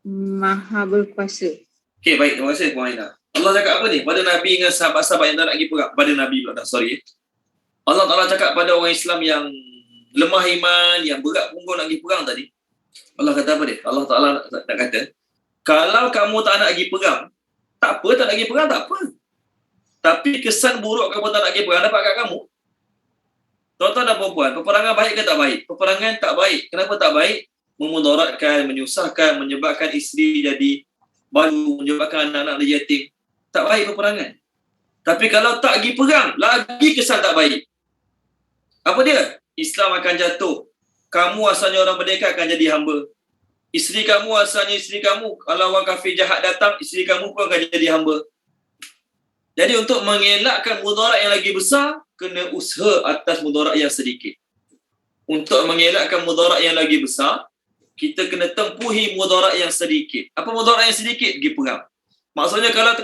maha berkuasa. Okey, baik. Terima kasih Puan Ina. Allah cakap apa ni? Pada Nabi dengan sahabat-sahabat yang tak nak pergi perang. Pada Nabi pula dah, sorry. Allah Ta'ala cakap pada orang Islam yang lemah iman, yang berat punggung nak pergi perang tadi. Allah kata apa dia? Allah Ta'ala nak kata, kalau kamu tak nak pergi perang, tak apa, tak nak pergi perang, tak apa. Tapi kesan buruk kamu tak nak pergi perang dapat kat kamu. Tuan-tuan dan puan-puan, peperangan baik ke tak baik? Peperangan tak baik. Kenapa tak baik? Memudaratkan, menyusahkan, menyebabkan isteri jadi baru, menyebabkan anak-anak jadi yatim. Tak baik peperangan. Tapi kalau tak pergi perang, lagi kesan tak baik. Apa dia? Islam akan jatuh. Kamu asalnya orang merdeka akan jadi hamba. Isteri kamu asalnya isteri kamu. Kalau orang kafir jahat datang, isteri kamu pun akan jadi hamba. Jadi untuk mengelakkan mudarat yang lagi besar, kena usaha atas mudarat yang sedikit. Untuk mengelakkan mudarat yang lagi besar, kita kena tempuhi mudarat yang sedikit. Apa mudarat yang sedikit? Pergi perang. Maksudnya kalau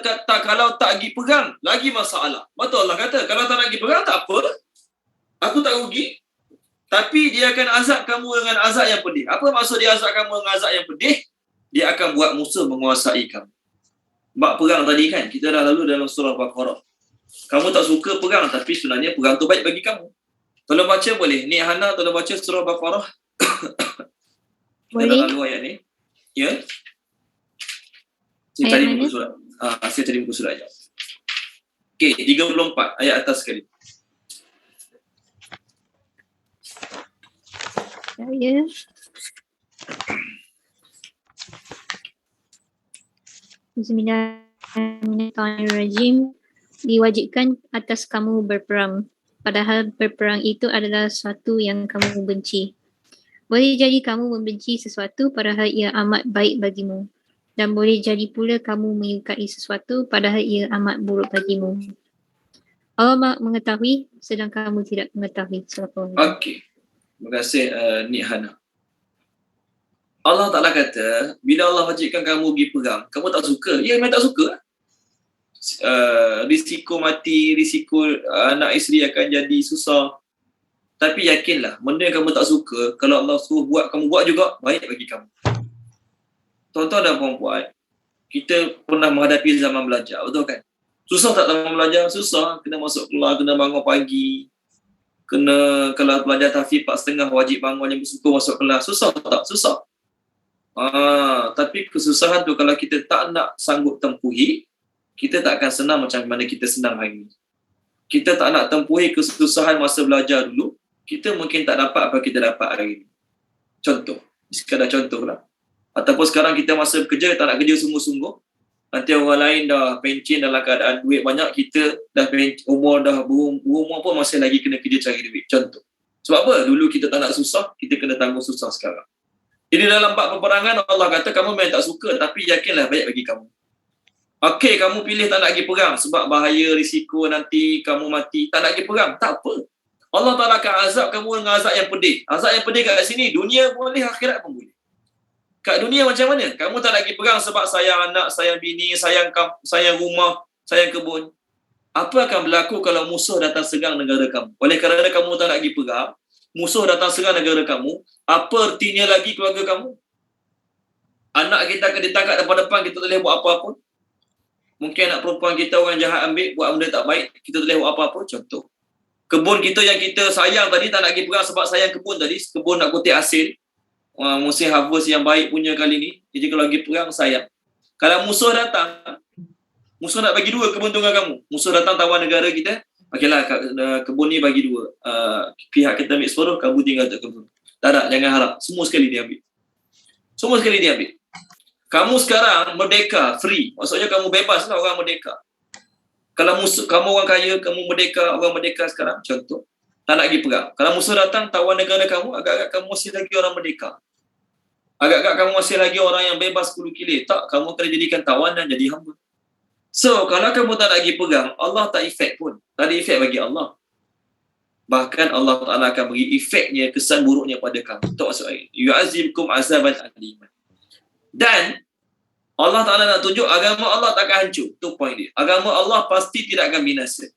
tak pergi perang, lagi masalah. Betul Allah kata, kalau tak nak pergi perang, tak apa. Aku tak rugi. Tapi dia akan azab kamu dengan azab yang pedih. Apa maksud dia azab kamu dengan azab yang pedih? Dia akan buat musuh menguasai kamu. Bab perang tadi kan, kita dah lalu dalam surah Baqarah. Kamu tak suka perang, tapi sebenarnya perang tu baik bagi kamu. Tolong baca boleh? Ni Hana tolong baca surah Baqarah. Kita dah lalu ayat ni. Ya? Saya tadi muka surat. Saya tadi muka surat je. Okey, 34 ayat atas sekali. Saya Bismillahirrahmanirrahim. Diwajibkan atas kamu berperang, padahal berperang itu adalah sesuatu yang kamu benci. Boleh jadi kamu membenci sesuatu padahal ia amat baik bagimu, dan boleh jadi pula kamu menyukai sesuatu padahal ia amat buruk bagimu. Allah mengetahui sedang kamu tidak mengetahui. Okey. Terima kasih Nik Hana. Allah Ta'ala kata, bila Allah wajibkan kamu pergi perang, kamu tak suka. Ya, memang tak suka. Risiko mati, risiko anak isteri akan jadi susah. Tapi yakinlah, benda yang kamu tak suka, kalau Allah suruh buat, kamu buat juga, baik bagi kamu. Tuan-tuan dan puan-puan, kita pernah menghadapi zaman belajar, betul kan? Susah tak zaman belajar? Susah. Kena masuk kelas, kena bangun pagi. Kena, kalau belajar tahfiz 4.30, wajib bangun jam 10 masuk kelas. Susah tak? Susah. Tapi kesusahan tu kalau kita tak nak sanggup tempuhi, kita tak akan senang macam mana kita senang hari ni. Kita tak nak tempuhi kesusahan masa belajar dulu, kita mungkin tak dapat apa kita dapat hari ni. Contoh, sekadar contoh lah. Ataupun sekarang kita masa kerja, tak nak kerja sungguh-sungguh, nanti orang lain dah pencen dalam keadaan duit banyak, kita dah umur dah berumur pun masih lagi kena kerja cari duit. Contoh. Sebab apa? Dulu kita tak nak susah, kita kena tanggung susah sekarang. Jadi dalam bab peperangan, Allah kata kamu memang tak suka, tapi yakinlah baik bagi kamu. Okey, kamu pilih tak nak pergi perang sebab bahaya, risiko nanti kamu mati. Tak nak pergi perang, tak apa. Allah Ta'ala akan azab kamu dengan azab yang pedih. Azab yang pedih kat sini, dunia boleh, akhirat pun boleh. Kat dunia macam mana? Kamu tak nak pergi perang sebab sayang anak, sayang bini, sayang rumah, sayang kebun. Apa akan berlaku kalau musuh datang serang negara kamu? Oleh kerana kamu tak nak pergi perang, musuh datang serang negara kamu, apa artinya lagi keluarga kamu? Anak kita akan ditangkap depan-depan, kita tak boleh buat apa-apa. Mungkin anak perempuan kita orang jahat ambil, buat benda tak baik, kita tak boleh buat apa-apa. Contoh. Kebun kita yang kita sayang tadi, tak nak pergi perang sebab sayang kebun tadi, kebun nak kutip hasil. Musim harvest yang baik punya kali ni. Jadi kalau pergi perang, sayang. Kalau musuh datang, musuh nak bagi dua kebun tu dengan kamu. Musuh datang tawan negara kita, okeylah kebun ni bagi dua. Pihak kita ambil separuh, kamu tinggal tak kebun. Tak, jangan harap. Semua sekali dia ambil. Semua sekali dia ambil. Kamu sekarang merdeka, free. Maksudnya kamu bebas lah, orang merdeka. Kalau musuh, kamu orang kaya, kamu merdeka, orang merdeka sekarang, contoh. Tak nak pergi perang. Kalau musuh datang, tawan negara kamu, agak-agak kamu masih lagi orang merdeka. Agak-agak kamu masih lagi orang yang bebas 10 kilir. Tak, kamu akan dijadikan tawanan, jadi hamba. So, kalau kamu tak nak pergi perang, Allah tak efek pun. Tak ada efek bagi Allah. Bahkan Allah Ta'ala akan beri efeknya, kesan buruknya pada kamu. Itu maksud ayat. Yu'azibkum azaban aliman. Dan Allah Ta'ala nak tunjuk agama Allah takkan hancur. Itu point dia. Agama Allah pasti tidak akan binasa.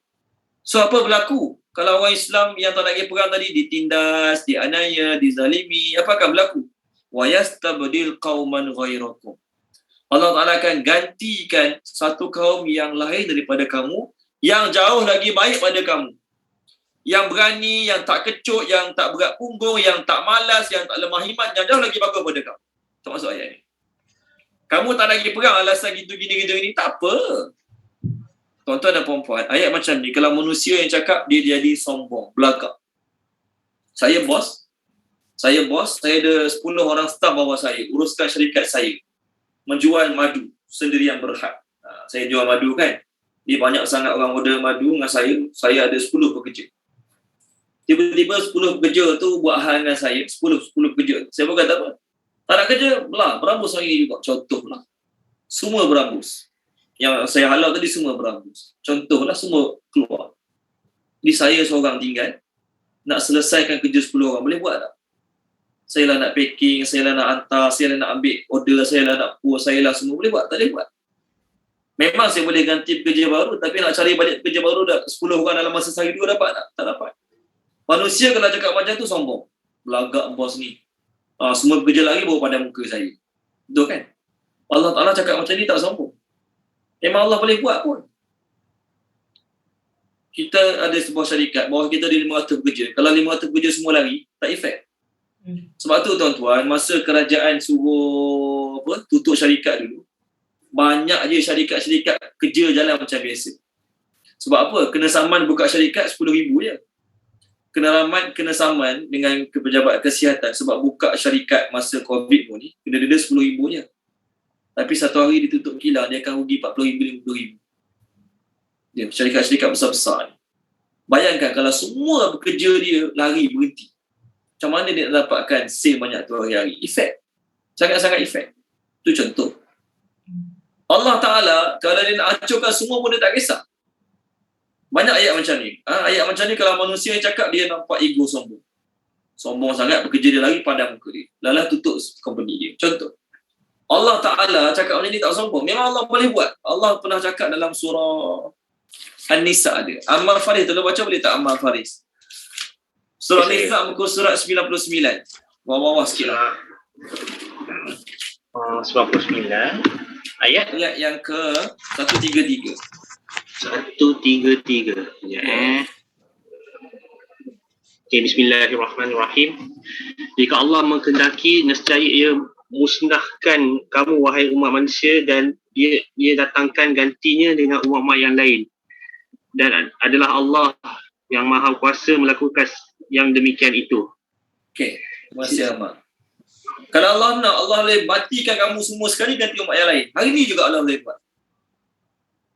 So, apa berlaku? Kalau orang Islam yang tak nak pergi perang tadi ditindas, dianiaya, dizalimi, apa akan berlaku? Wa yastabdil qauman ghairakum. Allah Ta'ala akan gantikan satu kaum yang lain daripada kamu, yang jauh lagi baik pada kamu. Yang berani, yang tak kecut, yang tak berat punggung, yang tak malas, yang tak lemah iman, yang jauh lagi bagus pada kamu. Itu maksud ayat ni. Kamu tak nak pergi perang alasan gitu gini, tak apa. Tuan-tuan dan puan-puan, ayat macam ni, kalau manusia yang cakap, dia jadi sombong, belakang. Saya bos, saya ada 10 orang staf bawah saya, uruskan syarikat saya. Menjual madu sendirian berhad. Saya jual madu kan. Dia banyak sangat orang order madu dengan saya ada 10 pekerja. Tiba-tiba 10 pekerja tu buat hal dengan saya, 10 pekerja. Saya pun kata apa? Tak nak kerja, berambus hari ni juga. Contohlah. Semua berambus. Yang saya halau tadi semua berambus. Contohlah semua keluar. Jadi saya seorang tinggal, nak selesaikan kerja 10 orang, boleh buat tak? Saya lah nak packing, saya lah nak hantar, saya lah nak ambil order, saya lah nak post, saya lah semua boleh buat? Tak boleh buat. Memang saya boleh ganti pekerja baru, tapi nak cari balik pekerja baru dah 10 orang dalam masa sehari 2 dapat tak? Tak dapat. Manusia kalau cakap macam tu sombong. Belagak bos ni. Semua pekerja lagi bawa pada muka saya. Betul kan? Allah Ta'ala cakap macam ni tak sombong. Memang Allah boleh buat pun. Kita ada sebuah syarikat, bawah kita ada 500 pekerja. Kalau 500 pekerja semua lari, tak efek. Sebab tu tuan-tuan, masa kerajaan suruh tutup syarikat dulu, banyak je syarikat-syarikat kerja jalan macam biasa. Sebab apa? Kena saman buka syarikat 10,000 je. Kena saman dengan pejabat kesihatan sebab buka syarikat masa COVID pun ni, kena denda 10,000 je. Tapi satu hari ditutup kilang, dia akan rugi 40,000, 50,000. Dia syarikat-syarikat besar-besar ni. Bayangkan kalau semua pekerja dia lari berhenti. Macam mana dia nak dapatkan sale banyak tu hari-hari? Efek. Sangat-sangat efek. Itu contoh. Allah Ta'ala, kalau dia nak hancurkan semua pun dia tak kisah. Banyak ayat macam ni. Ayat macam ni kalau manusia yang cakap, dia nampak ego sombong. Sombong sangat, pekerja dia lari padam muka dia. Lalah tutup company dia. Contoh. Allah Ta'ala cakap macam ni tak sombong. Memang Allah boleh buat. Allah pernah cakap dalam surah An-Nisa ada. Ammar Faris, tolong baca boleh tak Ammar Faris? Surah An-Nisa muka surat 99. Bawah-bawah sikit lah. 99. Ayat yang ke 133. 133. Ya. Okay, bismillahirrahmanirrahim. Jika Allah menghendaki, nescaya ia musnahkan kamu wahai umat manusia dan dia datangkan gantinya dengan umat yang lain. Dan adalah Allah yang maha kuasa melakukan yang demikian itu. Okey, terima kasih Ahmad. Kalau Allah nak, Allah boleh matikan kamu semua sekali ganti umat yang lain. Hari ni juga Allah boleh buat.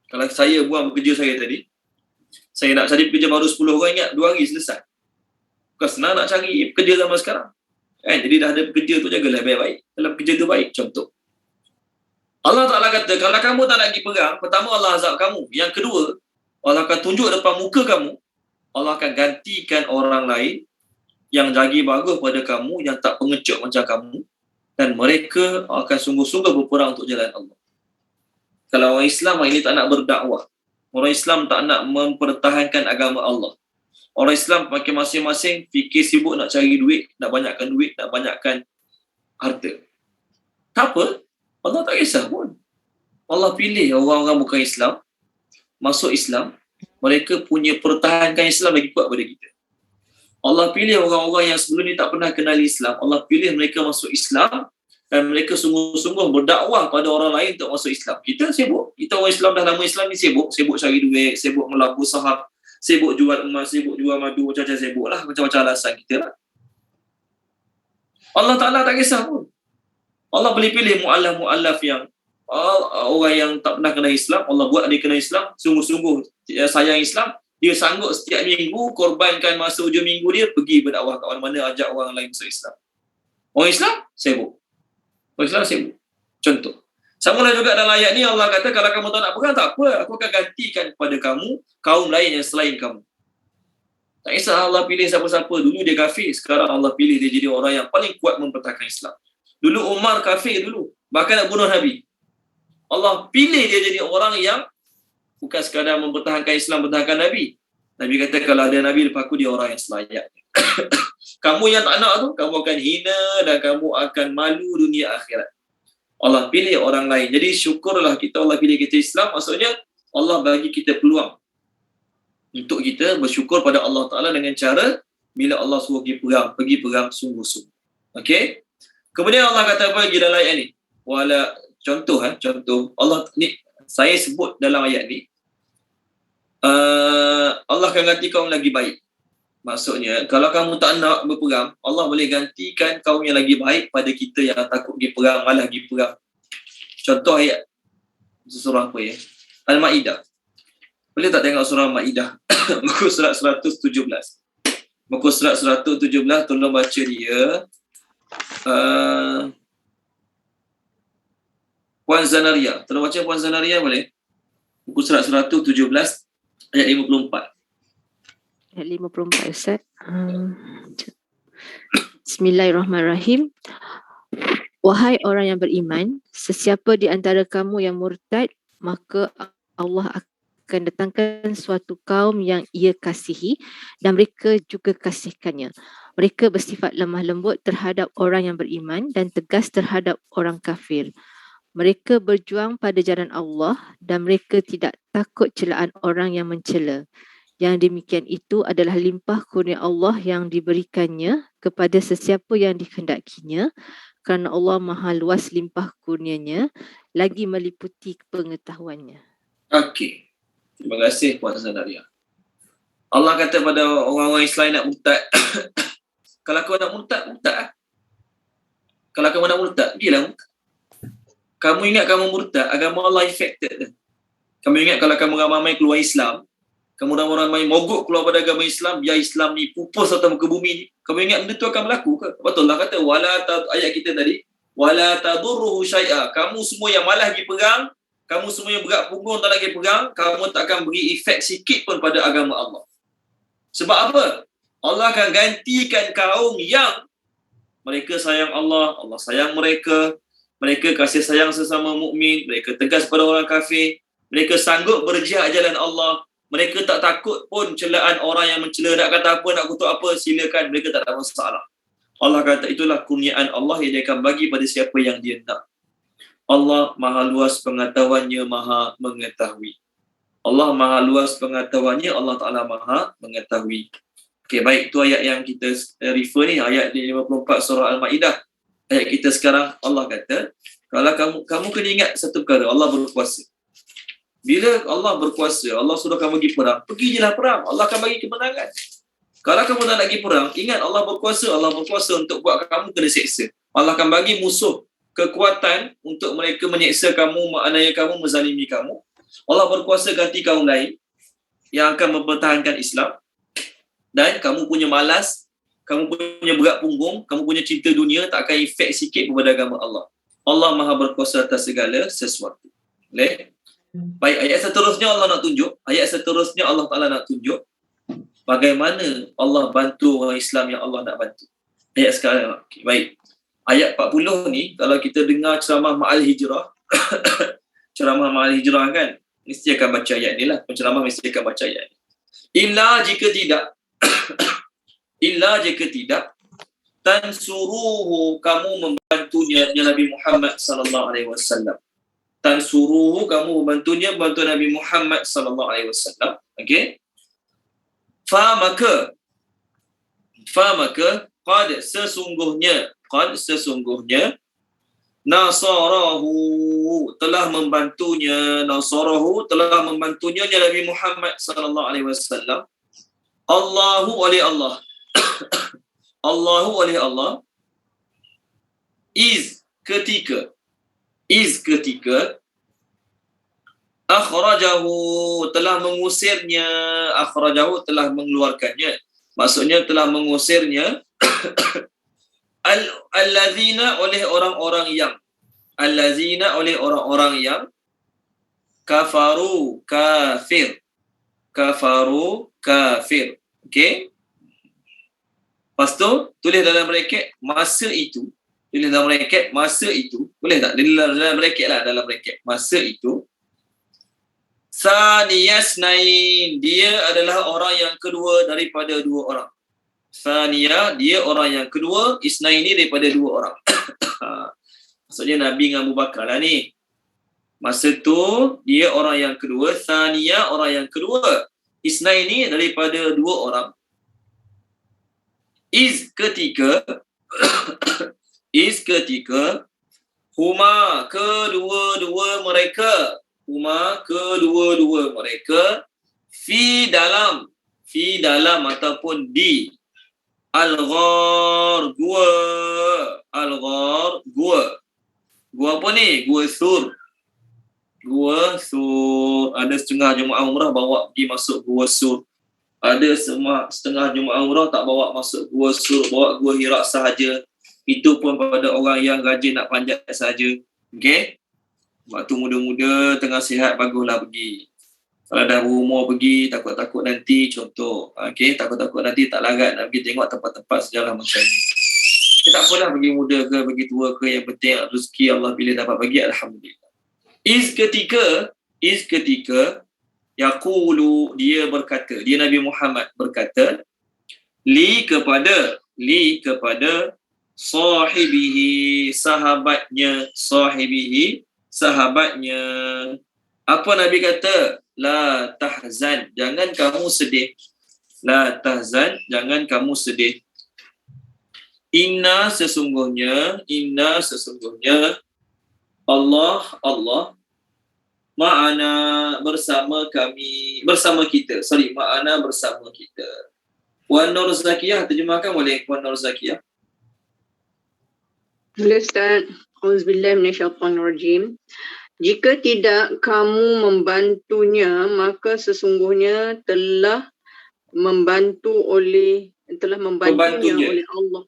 Kalau saya buang bekerja saya tadi, saya nak cari pekerja baru 10 orang, ingat 2 hari selesai. Bukan senang nak cari pekerja zaman sekarang. Jadi dah ada pekerja tu, jagalah baik-baik. Kalau pekerja tu baik, contoh. Allah Ta'ala kata, kalau kamu tak nak pergi perang, pertama Allah azab kamu. Yang kedua, Allah akan tunjuk depan muka kamu, Allah akan gantikan orang lain yang lagi bagus pada kamu, yang tak pengecut macam kamu, dan mereka akan sungguh-sungguh berperang untuk jalan Allah. Kalau orang Islam hari ini tak nak berdakwah, orang Islam tak nak mempertahankan agama Allah, orang Islam pakai masing-masing fikir sibuk nak cari duit, nak banyakkan duit, nak banyakkan harta. Tak apa, Allah tak kisah pun. Allah pilih orang-orang bukan Islam, masuk Islam, mereka punya pertahankan Islam lagi kuat pada kita. Allah pilih orang-orang yang sebelum ni tak pernah kenal Islam, Allah pilih mereka masuk Islam dan mereka sungguh-sungguh berdakwah pada orang lain untuk masuk Islam. Kita sibuk, kita orang Islam dah lama Islam ni sibuk cari duit, sibuk melabur saham, sibuk jual emas, sibuk jual madu, macam-macam sibuk lah, macam-macam alasan kita lah. Allah Ta'ala tak kisah pun. Allah boleh pilih mu'allaf yang orang yang tak pernah kenal Islam, Allah buat dia kenal Islam, sungguh-sungguh sayang Islam, dia sanggup setiap minggu korbankan masa hujung minggu dia pergi berdakwah kat mana-mana, ajak orang lain masuk Islam. Orang Islam sibuk. Orang Islam sibuk. Contoh. Sama lah juga dalam ayat ni Allah kata, kalau kamu tak nak perang, tak apa, aku akan gantikan kepada kamu kaum lain yang selain kamu. Tak kisah Allah pilih siapa-siapa. Dulu dia kafir, sekarang Allah pilih dia jadi orang yang paling kuat mempertahankan Islam. Dulu Umar kafir dulu, bahkan nak bunuh Nabi. Allah pilih dia jadi orang yang bukan sekadar mempertahankan Islam, mempertahankan Nabi. Nabi kata, kalau ada Nabi lepas aku, dia orang yang selayak. Kamu yang tak nak tu, kamu akan hina dan kamu akan malu dunia akhirat. Allah pilih orang lain. Jadi syukurlah kita, Allah pilih kita Islam. Maksudnya Allah bagi kita peluang untuk kita bersyukur pada Allah Ta'ala dengan cara bila Allah suruh pergi perang sungguh-sungguh. Okey. Kemudian Allah kata apa lagi dalam ayat ni? Contoh Allah ni saya sebut dalam ayat ni, Allah akan ganti kaum lagi baik. Maksudnya, kalau kamu tak nak berperang, Allah boleh gantikan kaum yang lagi baik pada kita yang takut pergi perang, malah pergi perang. Contoh ayat surah apa ya? Al-Ma'idah. Boleh tak tengok surah Al-Ma'idah? Muka surat 117. Muka surat 117, tolong baca dia. Puan Zanaria. Tolong baca Puan Zanaria boleh? Muka surat 117, ayat 54. Ayat 54 Ustaz. Bismillahirrahmanirrahim. Wahai orang yang beriman, sesiapa di antara kamu yang murtad, maka Allah akan datangkan suatu kaum yang ia kasihi dan mereka juga kasihkannya. Mereka bersifat lemah lembut terhadap orang yang beriman dan tegas terhadap orang kafir. Mereka berjuang pada jalan Allah dan mereka tidak takut celaan orang yang mencela. Yang demikian itu adalah limpah kurnia Allah yang diberikannya kepada sesiapa yang dikehendakinya, kerana Allah maha luas limpah kurnianya, lagi meliputi pengetahuannya. Okey. Terima kasih Puan Zanaria. Allah kata pada orang-orang Islam nak murtad, kalau kau nak murtad, murtad. Kalau kamu nak murtad, pergilah murtad. Kamu ingat kamu murtad, agama Allah affected. Kamu ingat kalau kamu ramai keluar Islam, kamu ramai mogok keluar pada agama Islam, biar Islam ni pupus atas muka bumi ni, kamu ingat benda tu akan berlaku ke? Betul lah kata, ayat kita tadi, wala tadurruhu syai'a. Kamu semua yang malas pergi perang, kamu semua yang berat punggung tak nak pergi perang, kamu tak akan beri efek sikit pun pada agama Allah. Sebab apa? Allah akan gantikan kaum yang mereka sayang Allah, Allah sayang mereka, mereka kasih sayang sesama mukmin, mereka tegas pada orang kafir, mereka sanggup berjihad jalan Allah, mereka tak takut pun celaan orang yang mencela, nak kata apa, nak kutuk apa, silakan, mereka tak ada masalah. Allah kata itulah kurniaan Allah yang dia akan bagi pada siapa yang dia nak. Allah maha luas pengetahuannya, maha mengetahui. Allah maha luas pengetahuannya, Allah Ta'ala maha mengetahui. Okey, baik, itu ayat yang kita refer ni, ayat 54 surah Al-Ma'idah. Ayat kita sekarang, Allah kata, kalau kamu kena ingat satu perkara, Allah berkuasa. Bila Allah berkuasa, Allah suruh kamu pergi perang, pergi je lah perang, Allah akan bagi kemenangan. Kalau kamu tak nak pergi perang, ingat Allah berkuasa untuk buat kamu kena seksa. Allah akan bagi musuh kekuatan untuk mereka menyeksa kamu, maknanya kamu menzalimi kamu. Allah berkuasa ganti kaum lain yang akan mempertahankan Islam, dan kamu punya malas, kamu punya berat punggung, kamu punya cinta dunia tak akan efek sikit kepada agama Allah. Allah maha berkuasa atas segala sesuatu. Boleh? Baik, ayat seterusnya Allah nak tunjuk, Allah Ta'ala nak tunjuk bagaimana Allah bantu orang Islam yang Allah nak bantu. Ayat sekarang, okay, baik. Ayat 40 ni, kalau kita dengar ceramah Ma'al Hijrah, ceramah Ma'al Hijrah kan, mesti akan baca ayat ni lah. Penceramah mesti akan baca ayat ni. Illa jika tidak, tansuruhu, kamu membantunya, Nabi Muhammad sallallahu alaihi wasallam. Tansuruhu, kamu membantunya, bantu Nabi Muhammad sallallahu alaihi wasallam. Okey? Fa maka qad sesungguhnya nasarahu telah membantunya Nabi Muhammad sallallahu alaihi wasallam. Allahu oleh Allah iz ketika akhrajahu telah mengusirnya, akhrajahu telah mengeluarkannya, maksudnya telah mengusirnya allazina oleh orang-orang yang kafaru kafir. Okey, lepas tu tulis dalam bracket masa itu, boleh tak? Dalam bracket lah, dalam bracket masa itu. Saniyasnain, dia adalah orang yang kedua daripada dua orang. Saniya, dia orang yang kedua, isnaini daripada dua orang. Maksudnya Nabi dengan Abu Bakar lah ni. Masa tu dia orang yang kedua, Saniya orang yang kedua, isnaini daripada dua orang. Is ketika huma kedua-dua mereka fi fi dalam ataupun di al-ghar gua. Al-ghar gua. Gua apa ni? Gua Sur. Gua Sur. Ada setengah jemaah umrah bawa pergi masuk Gua Sur. Ada setengah jemaah umrah tak bawa masuk Gua Sur, bawa Gua Hira sahaja. Itu pun pada orang yang rajin nak panjat sahaja. Okey? Waktu muda-muda tengah sihat baguslah pergi. Kalau dah berumur pergi, takut-takut nanti contoh. Okey, takut-takut nanti tak larat nak pergi tengok tempat-tempat sejarah macam ni. Kita tak apalah pergi muda ke, pergi tua ke, yang penting rezeki Allah bila dapat bagi, alhamdulillah. Is ketika yaqulu, dia berkata, dia Nabi Muhammad berkata, li kepada sahibihi, sahabatnya. Apa Nabi kata? La tahzan, jangan kamu sedih. La tahzan, jangan kamu sedih. Inna sesungguhnya Allah ma'ana bersama kita. Puan Nur Zakiyah, terjemahkan boleh Puan Nur Zakiyah? Boleh Ustaz. Auzubillahi minasyaitonirrajim. Jika tidak kamu membantunya, maka sesungguhnya telah membantunya oleh Allah.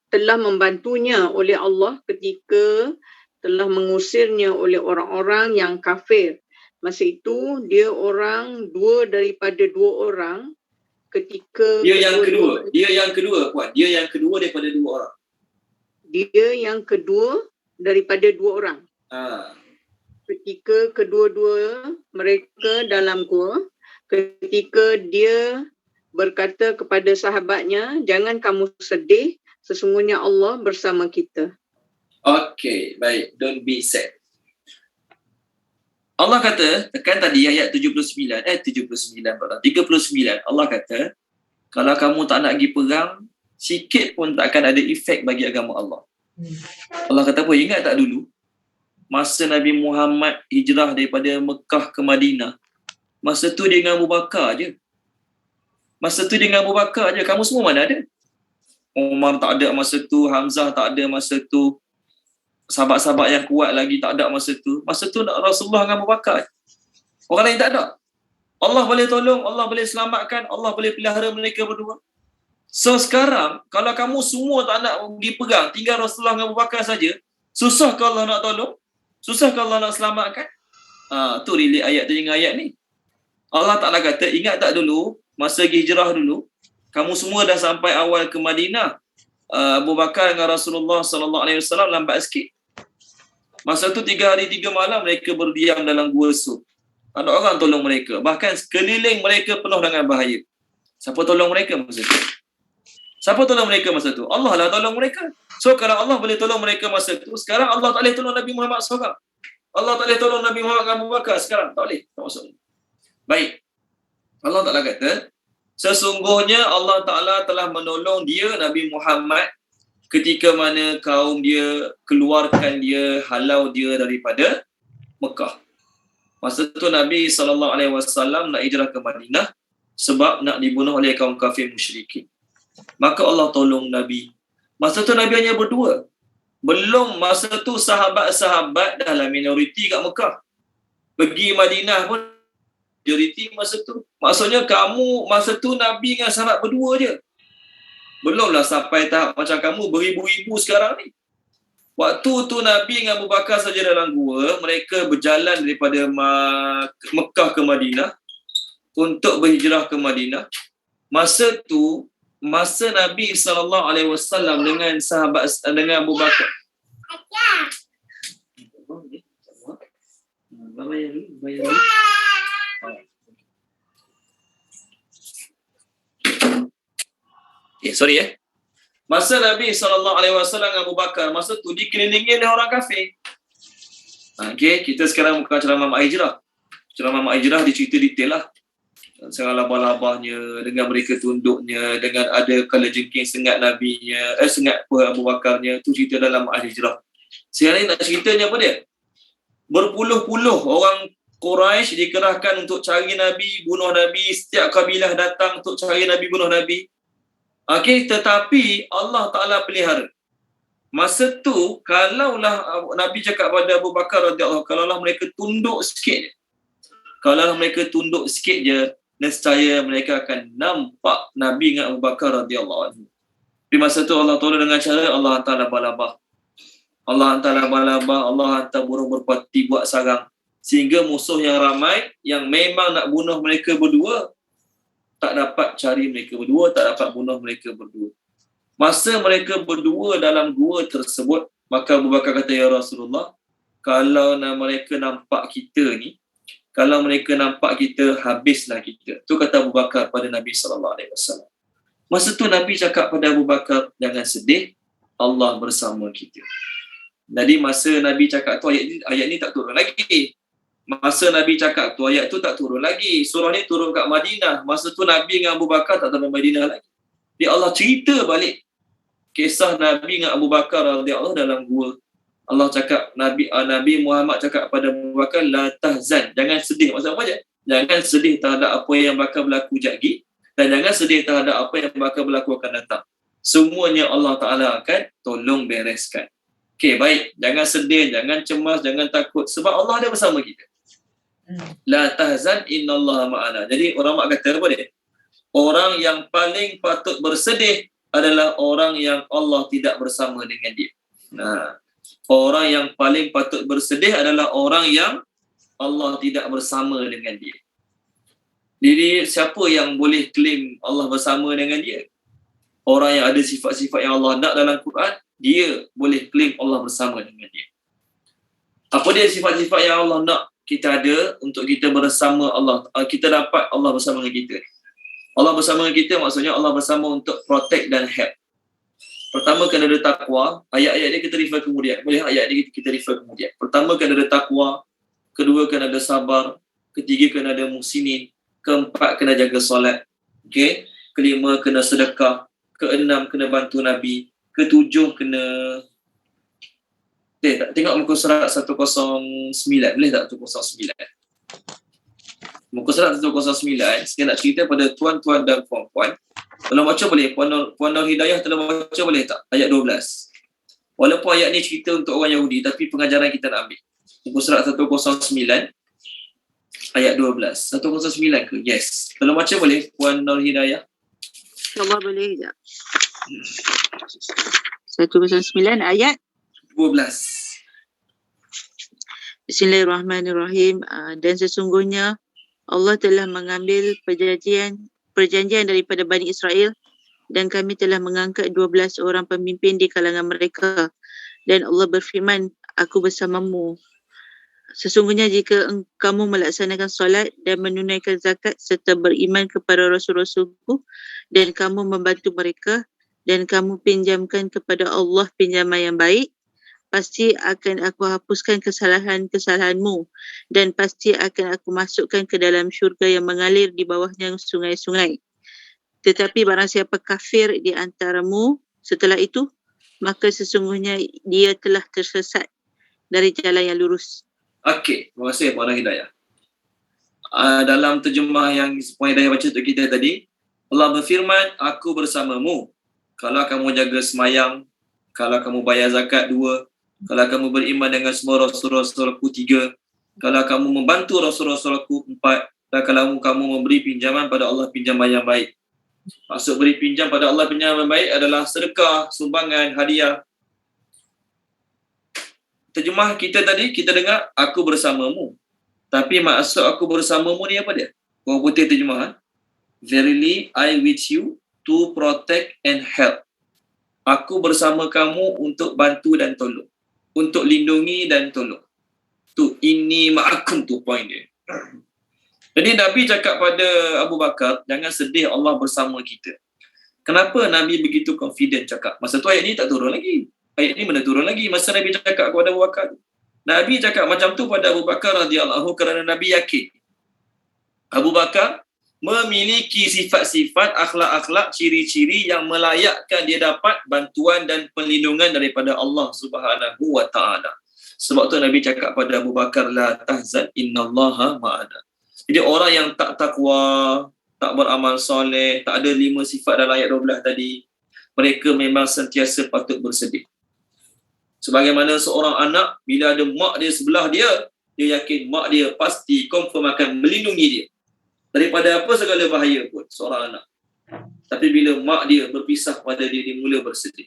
Telah membantunya oleh Allah ketika telah mengusirnya oleh orang-orang yang kafir. Masa itu dia orang dua daripada dua orang ketika Dia yang kedua Puan. Dia yang kedua daripada dua orang. Dia yang kedua daripada dua orang. Ketika kedua-dua mereka dalam gua, ketika dia berkata kepada sahabatnya, jangan kamu sedih, sesungguhnya Allah bersama kita. Okay, baik. Don't be sad. Allah kata, tekan tadi ayat 39, 39. Allah kata, kalau kamu tak nak pergi perang, sikit pun tak akan ada efek bagi agama Allah. Allah kata apa? Ingat tak dulu? Masa Nabi Muhammad hijrah daripada Mekah ke Madinah, masa tu dia dengan Abu Bakar je. Kamu semua mana ada? Umar tak ada masa tu, Hamzah tak ada masa tu, sahabat-sahabat yang kuat lagi tak ada masa tu. Masa tu Rasulullah dengan Abu Bakar. Orang lain tak ada. Allah boleh tolong, Allah boleh selamatkan, Allah boleh pelihara mereka berdua. So sekarang, kalau kamu semua tak nak pergi perang, tinggal Rasulullah dengan Abu Bakar saja, susah ke Allah nak tolong? Susah ke Allah nak selamatkan? Tu relate ayat tu dengan ayat ni. Allah Ta'ala kata, ingat tak dulu, masa pergi hijrah dulu, kamu semua dah sampai awal ke Madinah. Abu Bakar dengan Rasulullah SAW lambat sikit. Masa tu 3 hari 3 malam mereka berdiam dalam gua Sur. Ada orang tolong mereka. Bahkan sekeliling mereka penuh dengan bahaya. Siapa tolong mereka masa tu? Allah lah tolong mereka. So kalau Allah boleh tolong mereka masa tu, sekarang Allah tak boleh tolong Nabi Muhammad seorang. Allah tak boleh tolong Nabi Muhammad dengan Abu Bakar sekarang. Tak boleh. Tak masuk. Baik. Allah Ta'ala kata, sesungguhnya Allah Ta'ala telah menolong dia, Nabi Muhammad, ketika mana kaum dia keluarkan dia, halau dia daripada Mekah. Masa tu Nabi SAW nak hijrah ke Madinah sebab nak dibunuh oleh kaum kafir musyrikin. Maka Allah tolong Nabi. Masa tu Nabi hanya berdua. Belum masa tu sahabat-sahabat dah lah minoriti kat Mekah. Pergi Madinah pun majoriti masa tu. Maksudnya kamu masa tu Nabi dengan sahabat berdua je. Belumlah sampai tahap macam kamu beribu-ribu sekarang ni. Waktu tu Nabi dengan Abu Bakar saja dalam gua, mereka berjalan daripada Mekah ke Madinah untuk berhijrah ke Madinah. Masa tu, masa Nabi SAW dengan sahabat, dengan Abu Bakar. Masa Nabi SAW dengan Abu Bakar, masa tu dikelilingi oleh orang kafir. Kita sekarang bukan ceramah Mak Hijrah. Ceramah Mak Hijrah dicerita detail lah. Sekarang labah-labahnya, dengan mereka tunduknya, dengan ada kalajengking sengat Nabinya, sengat Abu Bakarnya, tu cerita dalam Mak Hijrah. Sekarang ni nak ceritanya apa dia? Berpuluh-puluh orang Quraisy dikerahkan untuk cari Nabi, bunuh Nabi, setiap kabilah datang untuk cari Nabi, bunuh Nabi. Okey, tetapi Allah Ta'ala pelihara. Masa tu, kalaulah Nabi cakap pada Abu Bakar radhiyallahu, kalaulah mereka tunduk sikit je, kalaulah mereka tunduk sikit je, nescaya mereka akan nampak Nabi dengan Abu Bakar radhiyallahu anhu. Tapi masa tu Allah tolong dengan cara Allah hantar labah-labah. Allah hantar labah-labah, Allah hantar burung merpati buat sarang. Sehingga musuh yang ramai yang memang nak bunuh mereka berdua tak dapat cari mereka berdua, tak dapat bunuh mereka berdua. Masa mereka berdua dalam gua tersebut, maka Abu Bakar kata, ya Rasulullah, kalau mereka nampak kita ni, kalau mereka nampak kita, habislah kita. Tu kata Abu Bakar pada Nabi SAW. Masa tu Nabi cakap pada Abu Bakar, jangan sedih, Allah bersama kita. Jadi masa Nabi cakap tu, ayat ni tak turun lagi. Masa Nabi cakap tu, ayat tu tak turun lagi. Surah ni turun kat Madinah. Masa tu Nabi dengan Abu Bakar tak sampai Madinah lagi. Jadi Allah cerita balik kisah Nabi dengan Abu Bakar radhiyallahu dalam gua. Allah cakap, Nabi Muhammad cakap pada Abu Bakar, la tahzan, jangan sedih. Maksud apa je? Jangan sedih terhadap apa yang bakal berlaku jagi, dan jangan sedih terhadap apa yang bakal berlaku akan datang. Semuanya Allah Ta'ala akan tolong bereskan. Okey, baik. Jangan sedih, jangan cemas, jangan takut. Sebab Allah ada bersama kita. La tahzan innallaha ma'ana. Jadi ulama kata apa dia? Orang yang paling patut bersedih adalah orang yang Allah tidak bersama dengan dia. Nah, orang yang paling patut bersedih adalah orang yang Allah tidak bersama dengan dia. Jadi siapa yang boleh claim Allah bersama dengan dia? Orang yang ada sifat-sifat yang Allah nak dalam Quran, dia boleh claim Allah bersama dengan dia. Apa dia sifat-sifat yang Allah nak kita ada untuk kita bersama Allah, kita dapat Allah bersama dengan kita? Allah bersama dengan kita maksudnya Allah bersama untuk protect dan help. Pertama, kena ada takwa. Ayat-ayat dia kita refer kemudian. Boleh ayat dia kita refer kemudian. Pertama, kena ada takwa. Kedua, kena ada sabar. Ketiga, kena ada muhsinin. Keempat, kena jaga solat. Okey. Kelima, kena sedekah. Keenam, kena bantu Nabi. Ketujuh, kena tengok muka surat 109. Boleh tak 109? Muka surat 109. Saya nak cerita pada tuan-tuan dan puan-puan. Kalau baca boleh, Puan Nur Hidayah telah baca boleh tak? Ayat 12. Walaupun ayat ni cerita untuk orang Yahudi, tapi pengajaran kita nak ambil. Muka surat 109 ayat 12. 109 ke? Yes. Kalau baca boleh, Puan Nur Hidayah. InsyaAllah boleh sekejap. 109 ayat 12. Bismillahirrahmanirrahim. Dan sesungguhnya Allah telah mengambil perjanjian daripada Bani Israel, dan kami telah mengangkat 12 orang pemimpin di kalangan mereka. Dan Allah berfirman, aku bersamamu. Sesungguhnya jika kamu melaksanakan solat dan menunaikan zakat serta beriman kepada Rasul-Rasulku, dan kamu membantu mereka, dan kamu pinjamkan kepada Allah pinjaman yang baik, pasti akan aku hapuskan kesalahan-kesalahanmu, dan pasti akan aku masukkan ke dalam syurga yang mengalir di bawahnya sungai-sungai. Tetapi barang siapa kafir di antaramu setelah itu, maka sesungguhnya dia telah tersesat dari jalan yang lurus. Okey, terima kasih Puan Hidayah. Dalam terjemah yang Puan Hidayah baca untuk kita tadi, Allah berfirman, aku bersamamu. Kalau kamu jaga semayang, kalau kamu bayar zakat 2, kalau kamu beriman dengan semua Rasul-Rasulku 3, kalau kamu membantu Rasul-Rasulku 4, dan kalau kamu memberi pinjaman pada Allah pinjaman yang baik. Maksud beri pinjam pada Allah pinjaman yang baik adalah sedekah, sumbangan, hadiah. Terjemah kita tadi, kita dengar aku bersamamu. Tapi maksud aku bersamamu ni apa dia? Orang putih terjemah. Verily I with you to protect and help. Aku bersama kamu untuk bantu dan tolong. Untuk lindungi dan tolong. Tu inni ma'akum, tu point dia. Jadi Nabi cakap pada Abu Bakar, jangan sedih, Allah bersama kita. Kenapa Nabi begitu confident cakap? Masa tu ayat ni tak turun lagi. Ayat ni mana turun lagi masa Nabi cakap kepada Abu Bakar. Nabi cakap macam tu pada Abu Bakar radhiyallahu kerana Nabi yakin Abu Bakar memiliki sifat-sifat, akhlak-akhlak, ciri-ciri yang melayakkan dia dapat bantuan dan perlindungan daripada Allah Subhanahu wa taala. Sebab tu Nabi cakap pada Abu Bakar, la tahzan innallaha ma'ana. Jadi orang yang tak takwa, tak beramal soleh, tak ada 5 sifat dalam ayat 12 tadi, mereka memang sentiasa patut bersedih. Sebagaimana seorang anak, bila ada mak dia sebelah dia, dia yakin mak dia pasti confirm akan melindungi dia daripada apa segala bahaya pun, seorang anak. Tapi bila mak dia berpisah pada dia, dia mula bersedih.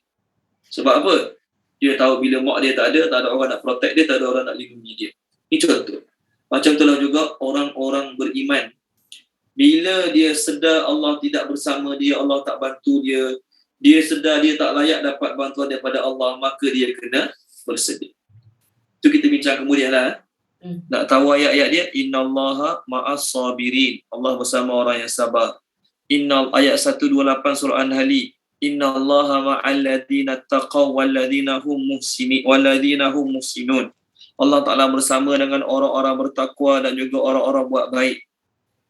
Sebab apa? Dia tahu bila mak dia tak ada orang nak protect dia, tak ada orang nak lindungi dia. Ini contoh. Macam itulah juga orang-orang beriman. Bila dia sedar Allah tidak bersama dia, Allah tak bantu dia, dia sedar dia tak layak dapat bantuan daripada Allah, maka dia kena bersedih. Itu kita bincang kemudian lah. Nak tahu ayat-ayat dia, innallaha ma'as sabirin. Allah bersama orang yang sabar. Ayat 128 surah An-Nahl. Innallaha ma'al ladzina taqaw wal ladzina hum muhsinun. Allah Ta'ala bersama dengan orang-orang bertakwa dan juga orang-orang buat baik.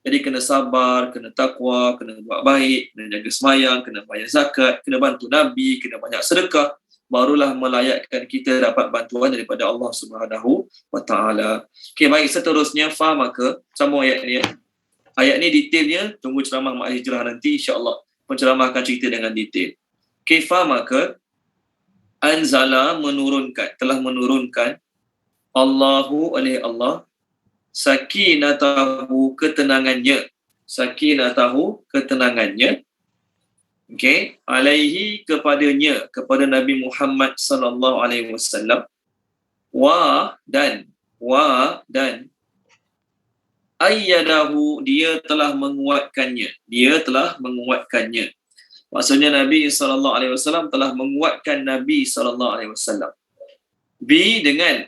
Jadi kena sabar, kena takwa, kena buat baik, kena jaga semayang, kena bayar zakat, kena bantu Nabi, kena banyak sedekah. Barulah melayakkan kita dapat bantuan daripada Allah Subhanahu wa Ta'ala. Okey, baik, seterusnya faham ke? Sambung ayat ni. Ayat ni detailnya tunggu ceramah Mak Hijrah nanti, insya-Allah. Penceramah akan cerita dengan detail. Okey, faham ke? Anzala menurunkan, telah menurunkan Allahu alaihi Allah sakinatahu ketenangannya. Sakinatahu ketenangannya. Okey, alaihi kepadanya, kepada Nabi Muhammad sallallahu alaihi wasallam. Wa dan ayyadahu, dia telah menguatkannya. Dia telah menguatkannya. Maksudnya Nabi sallallahu alaihi wasallam telah menguatkan Nabi sallallahu alaihi wasallam. Bi dengan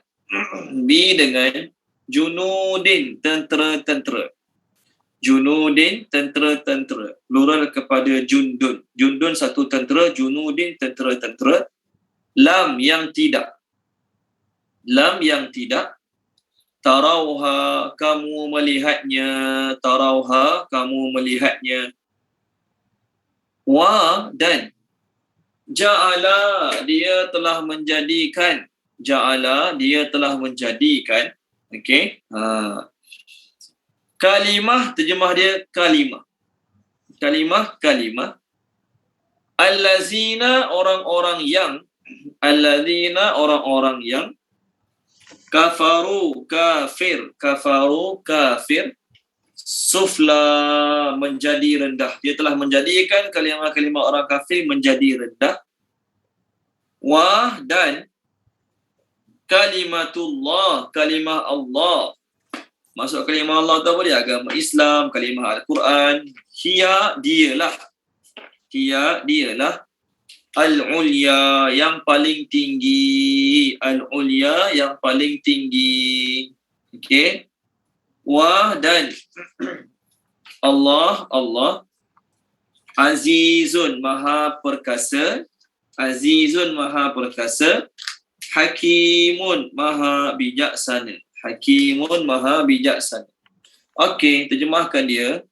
junudin, tentera-tentera. Junudin, tentera-tentera. Plural kepada jundun. Jundun satu tentera, junudin tentera-tentera. Lam yang tidak. Lam yang tidak. Tarauha, kamu melihatnya. Tarauha, kamu melihatnya. Wa dan ja'ala, dia telah menjadikan. Ja'ala, dia telah menjadikan. Okey. Kalimah, terjemah dia kalimah. Kalimah. Allazina, orang-orang yang. Allazina, orang-orang yang. Kafaru, kafir. Sufla, menjadi rendah. Dia telah menjadikan kalimah-kalimah orang kafir menjadi rendah. Wa dan kalimatullah, kalimah Allah. Maksud kalimah Allah tu apa dia? Agama Islam, kalimah Al-Quran. Hiya, dialah. Al-ulya, yang paling tinggi. Al-ulya, yang paling tinggi. Okey. Wa dan Allah. Azizun, maha perkasa. Hakimun, maha bijaksana. Okey, terjemahkan dia.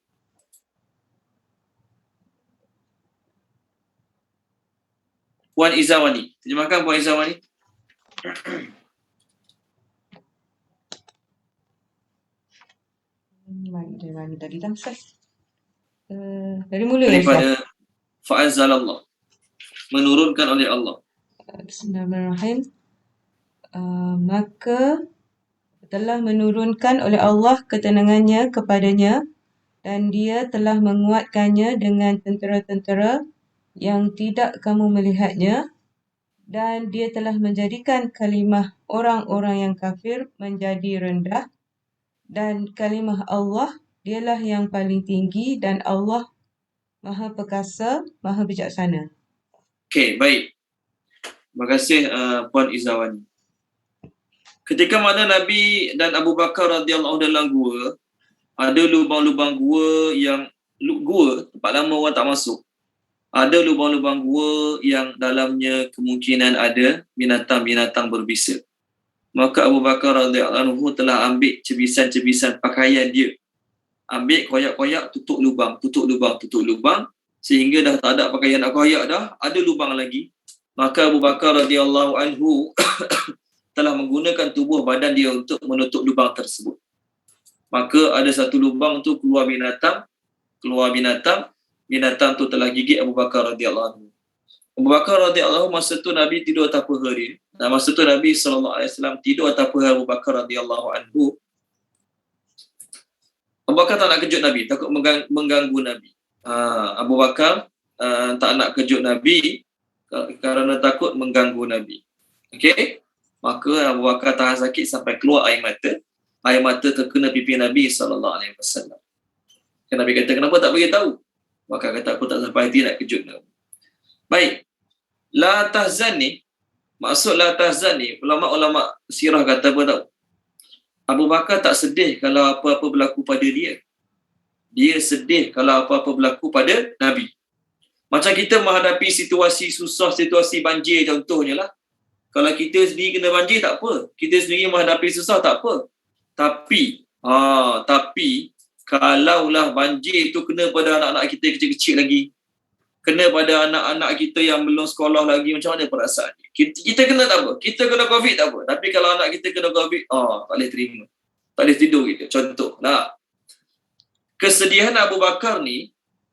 Puan Izawani. Terjemahkan Puan Izawani. Dari mana tadi dah Ustaz? Dari mula ya Daripada fa'azzalallah. Menurunkan oleh Allah. Bismillahirrahmanirrahim. Maka telah menurunkan oleh Allah ketenangannya kepadanya dan dia telah menguatkannya dengan tentera-tentera yang tidak kamu melihatnya, dan dia telah menjadikan kalimah orang-orang yang kafir menjadi rendah, dan kalimah Allah dialah yang paling tinggi, dan Allah Maha Perkasa, Maha Bijaksana. Okey, baik. Terima kasih Puan Izawani. Ketika mana Nabi dan Abu Bakar radhiyallahu dalam gua, ada lubang-lubang gua yang tempat lama orang tak masuk. Ada lubang-lubang gua yang dalamnya kemungkinan ada binatang-binatang berbisa. Maka Abu Bakar radhiyallahu telah ambil cebisan-cebisan pakaian dia. Ambil koyak-koyak, tutup lubang. Sehingga dah tak ada pakaian nak koyak dah, ada lubang lagi. Maka Abu Bakar radhiyallahu anhu telah menggunakan tubuh badan dia untuk menutup lubang tersebut. Maka ada satu lubang tu keluar binatang tu telah gigit Abu Bakar radhiyallahu anhu. Abu Bakar radhiyallahu anhu masa tu Nabi tidur atas paha dia. Dan masa tu Nabi SAW tidur atas paha Abu Bakar radhiyallahu anhu. Abu Bakar tak nak kejut Nabi, takut mengganggu Nabi. Abu Bakar tak nak kejut Nabi kerana takut mengganggu Nabi. Okey? Maka Abu Bakar tahan sakit sampai keluar air mata. Air mata terkena pipi Nabi SAW. Nabi kata, kenapa tak beritahu? Bakar kata, aku tak sampai hati nak kejut Nabi. Baik. La tahzan ni, maksud la tahzan ni, ulama-ulama sirah kata apa tahu? Abu Bakar tak sedih kalau apa-apa berlaku pada dia. Dia sedih kalau apa-apa berlaku pada Nabi. Macam kita menghadapi situasi susah, situasi banjir contohnya lah. Kalau kita sendiri kena banjir tak apa. Kita sendiri menghadapi susah tak apa. Tapi kalaulah banjir tu kena pada anak-anak kita kecil-kecil lagi, kena pada anak-anak kita yang belum sekolah lagi, macam mana perasaan dia? Kita kena tak apa. Kita kena COVID tak apa. Tapi kalau anak kita kena COVID, tak boleh terima. Tak boleh tidur kita. Contoh. Kesedihan Abu Bakar ni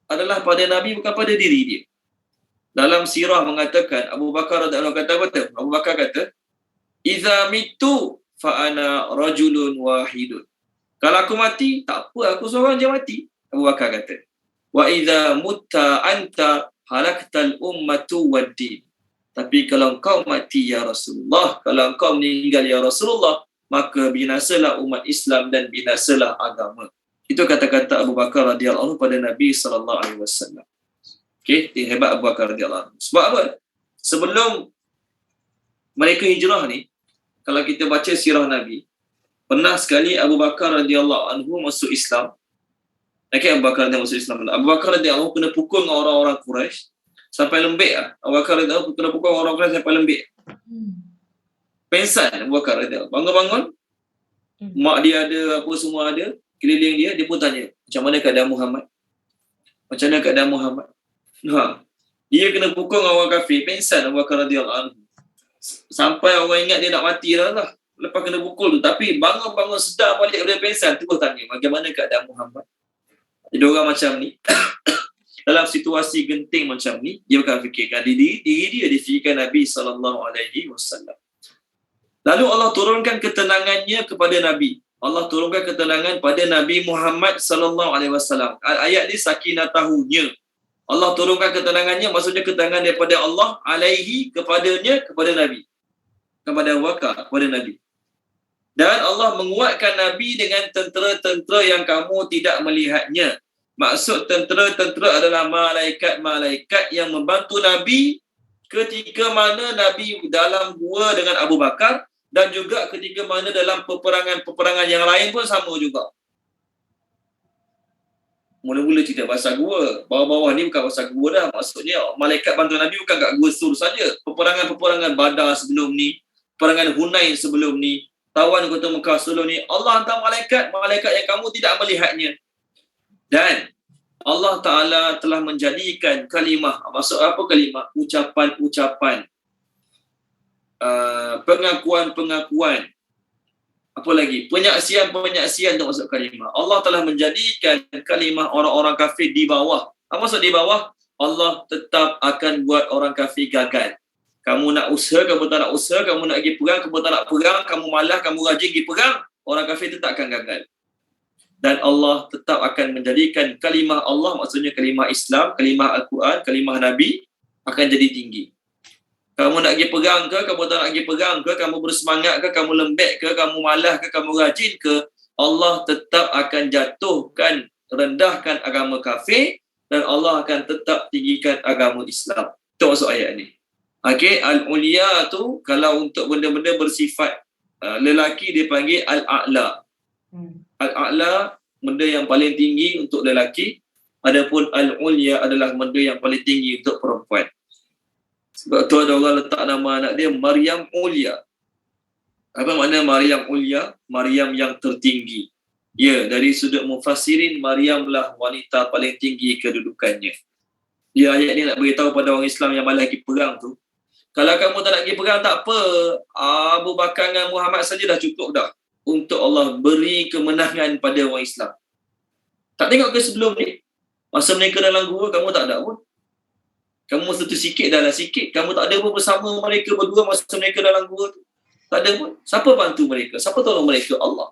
adalah pada Nabi, bukan pada diri dia. Dalam sirah mengatakan, Abu Bakar kata apa tu? Abu Bakar kata, "Iza mitu fa ana rajulun wahidun." Kalau aku mati, tak apa, aku seorang je mati. Abu Bakar kata, "Wa iza mutta anta halaktal ummatu wad-din." Tapi kalau engkau mati ya Rasulullah, kalau engkau meninggal ya Rasulullah, maka binasalah umat Islam dan binasalah agama. Itu kata-kata Abu Bakar radhiyallahu anhu pada Nabi sallallahu alaihi wasallam. Okey, dia hebat Abu Bakar radhiyallahu anhu. Sebab apa? Sebelum mereka hijrah ni, kalau kita baca sirah Nabi, pernah sekali Abu Bakar radhiyallahu anhu masuk Islam. Abu Bakar radhiyallahu masuk Islam. Abu Bakar radhiyallahu kena pukul dengan orang-orang Quraisy sampai lembik lah. Abu Bakar radhiyallahu kena pukul orang Quraisy sampai lembik. Pengsan Abu Bakar radhiyallahu. Bangun-bangun, mak dia ada, apa semua ada, keliling dia pun tanya, macam mana keadaan Muhammad? Macam mana keadaan Muhammad? Dia kena pukul dengan orang kafir, pengsan Abu Bakar radhiyallahu anhu. Sampai orang ingat dia nak mati lah. Lepas kena pukul tu. Tapi bangun-bangun sedar balik dari pengsan, terus tanya, bagaimana keadaan Muhammad? Jadi orang macam ni, dalam situasi genting macam ni, dia akan fikirkan diri dia, difikirkan Nabi SAW. Lalu Allah turunkan ketenangannya kepada Nabi. Allah turunkan ketenangan pada Nabi Muhammad SAW. Ayat ni sakinatahunya. Allah turunkan ketenangannya, maksudnya ketenangan daripada Allah alaihi kepadanya, kepada Nabi. Kepada Abu Bakar, kepada Nabi. Dan Allah menguatkan Nabi dengan tentera-tentera yang kamu tidak melihatnya. Maksud tentera-tentera adalah malaikat-malaikat yang membantu Nabi ketika mana Nabi dalam gua dengan Abu Bakar, dan juga ketika mana dalam peperangan yang lain pun sama juga. Mula-mula cerita pasal gua, bawah-bawah ni bukan pasal gua dah. Maksudnya malaikat bantu Nabi bukan kat gua Sur saja. Peperangan-peperangan Badar sebelum ni, peperangan Hunain sebelum ni, tawan kota Mekah sebelum ni, Allah hantar malaikat yang kamu tidak melihatnya. Dan Allah Ta'ala telah menjadikan kalimah, maksud apa kalimah? Ucapan-ucapan, pengakuan-pengakuan, apa lagi? Penyaksian-penyaksian untuk masuk kalimah. Allah telah menjadikan kalimah orang-orang kafir di bawah. Apa maksud di bawah? Allah tetap akan buat orang kafir gagal. Kamu nak usaha, kamu tak nak usaha, kamu nak pergi perang, kamu tak nak perang, kamu malas, kamu rajin pergi perang, orang kafir tetap akan gagal. Dan Allah tetap akan menjadikan kalimah Allah, maksudnya kalimah Islam, kalimah Al-Quran, kalimah Nabi akan jadi tinggi. Kamu nak pergi perang ke, kamu tak nak pergi perang ke, kamu bersemangat ke, kamu lembek ke, kamu malas ke, kamu rajin ke, Allah tetap akan jatuhkan, rendahkan agama kafir, dan Allah akan tetap tinggikan agama Islam. Itu maksud ayat ni. Okey, al-ulia tu kalau untuk benda-benda bersifat lelaki dia panggil al-a'la. Al-a'la benda yang paling tinggi untuk lelaki, adapun al-ulia adalah benda yang paling tinggi untuk perempuan. Sebab tu ada orang letak nama anak dia Maryam Ulia. Apa makna Maryam Ulia? Maryam yang tertinggi. Ya, dari sudut mufassirin, Maryamlah wanita paling tinggi kedudukannya. Dia ayat ni nak beritahu pada orang Islam yang malas pergi perang tu, Kalau kamu tak nak pergi perang, tak apa. Abu Bakar dengan Muhammad saja dah cukup dah. Untuk Allah beri kemenangan pada orang Islam. Tak tengok ke sebelum ni? Masa mereka dalam gua, kamu tak ada pun. Kamu masa tu sikit dah lah sikit. Kamu tak ada pun bersama mereka berdua masa mereka dalam gua tu. Tak ada pun. Siapa bantu mereka? Siapa tolong mereka? Allah.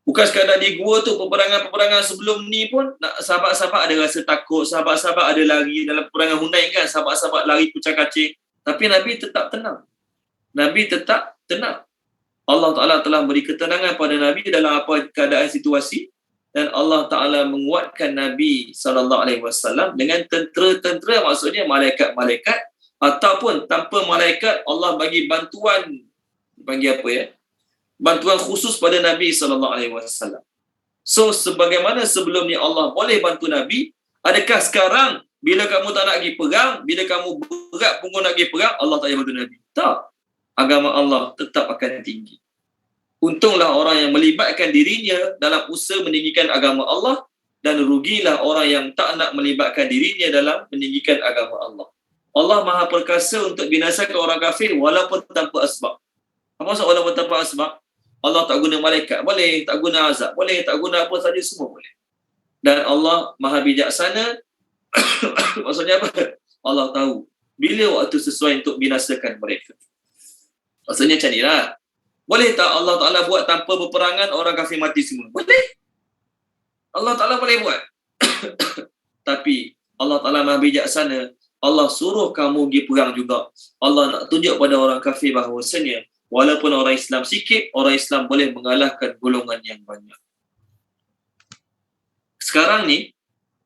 Bukan sekadar di gua tu, peperangan-peperangan sebelum ni pun, sahabat-sahabat ada rasa takut, sahabat-sahabat ada lari dalam peperangan Hunain kan, sahabat-sahabat lari kucak-kacik. Tapi Nabi tetap tenang. Nabi tetap tenang. Allah Ta'ala telah beri ketenangan pada Nabi dalam apa keadaan situasi, dan Allah Ta'ala menguatkan Nabi SAW dengan tentera-tentera, maksudnya malaikat-malaikat, ataupun tanpa malaikat, Allah bagi bantuan, panggil apa ya? Bantuan khusus pada Nabi SAW. So, sebagaimana sebelum ni Allah boleh bantu Nabi, adakah sekarang bila kamu tak nak pergi perang, bila kamu berat punggung nak pergi perang, Allah tak payah bantu Nabi? Tak. Agama Allah tetap akan tinggi. Untunglah orang yang melibatkan dirinya dalam usaha meninggikan agama Allah, dan rugilah orang yang tak nak melibatkan dirinya dalam meninggikan agama Allah. Allah Maha Perkasa untuk binasakan orang kafir walaupun tanpa asbab. Apa maksud walaupun tanpa asbab? Allah tak guna malaikat, boleh. Tak guna azab, boleh. Tak guna apa saja, semua boleh. Dan Allah Maha Bijaksana. Maksudnya apa? Allah tahu bila waktu sesuai untuk binasakan mereka. Maksudnya macam ni lah. Boleh tak Allah Ta'ala buat tanpa berperangan orang kafir mati semua? Boleh. Allah Ta'ala boleh buat. Tapi Allah Ta'ala Maha Bijaksana. Allah suruh kamu pergi perang juga. Allah nak tunjuk pada orang kafir bahawasanya walaupun orang Islam sikit, orang Islam boleh mengalahkan golongan yang banyak. Sekarang ni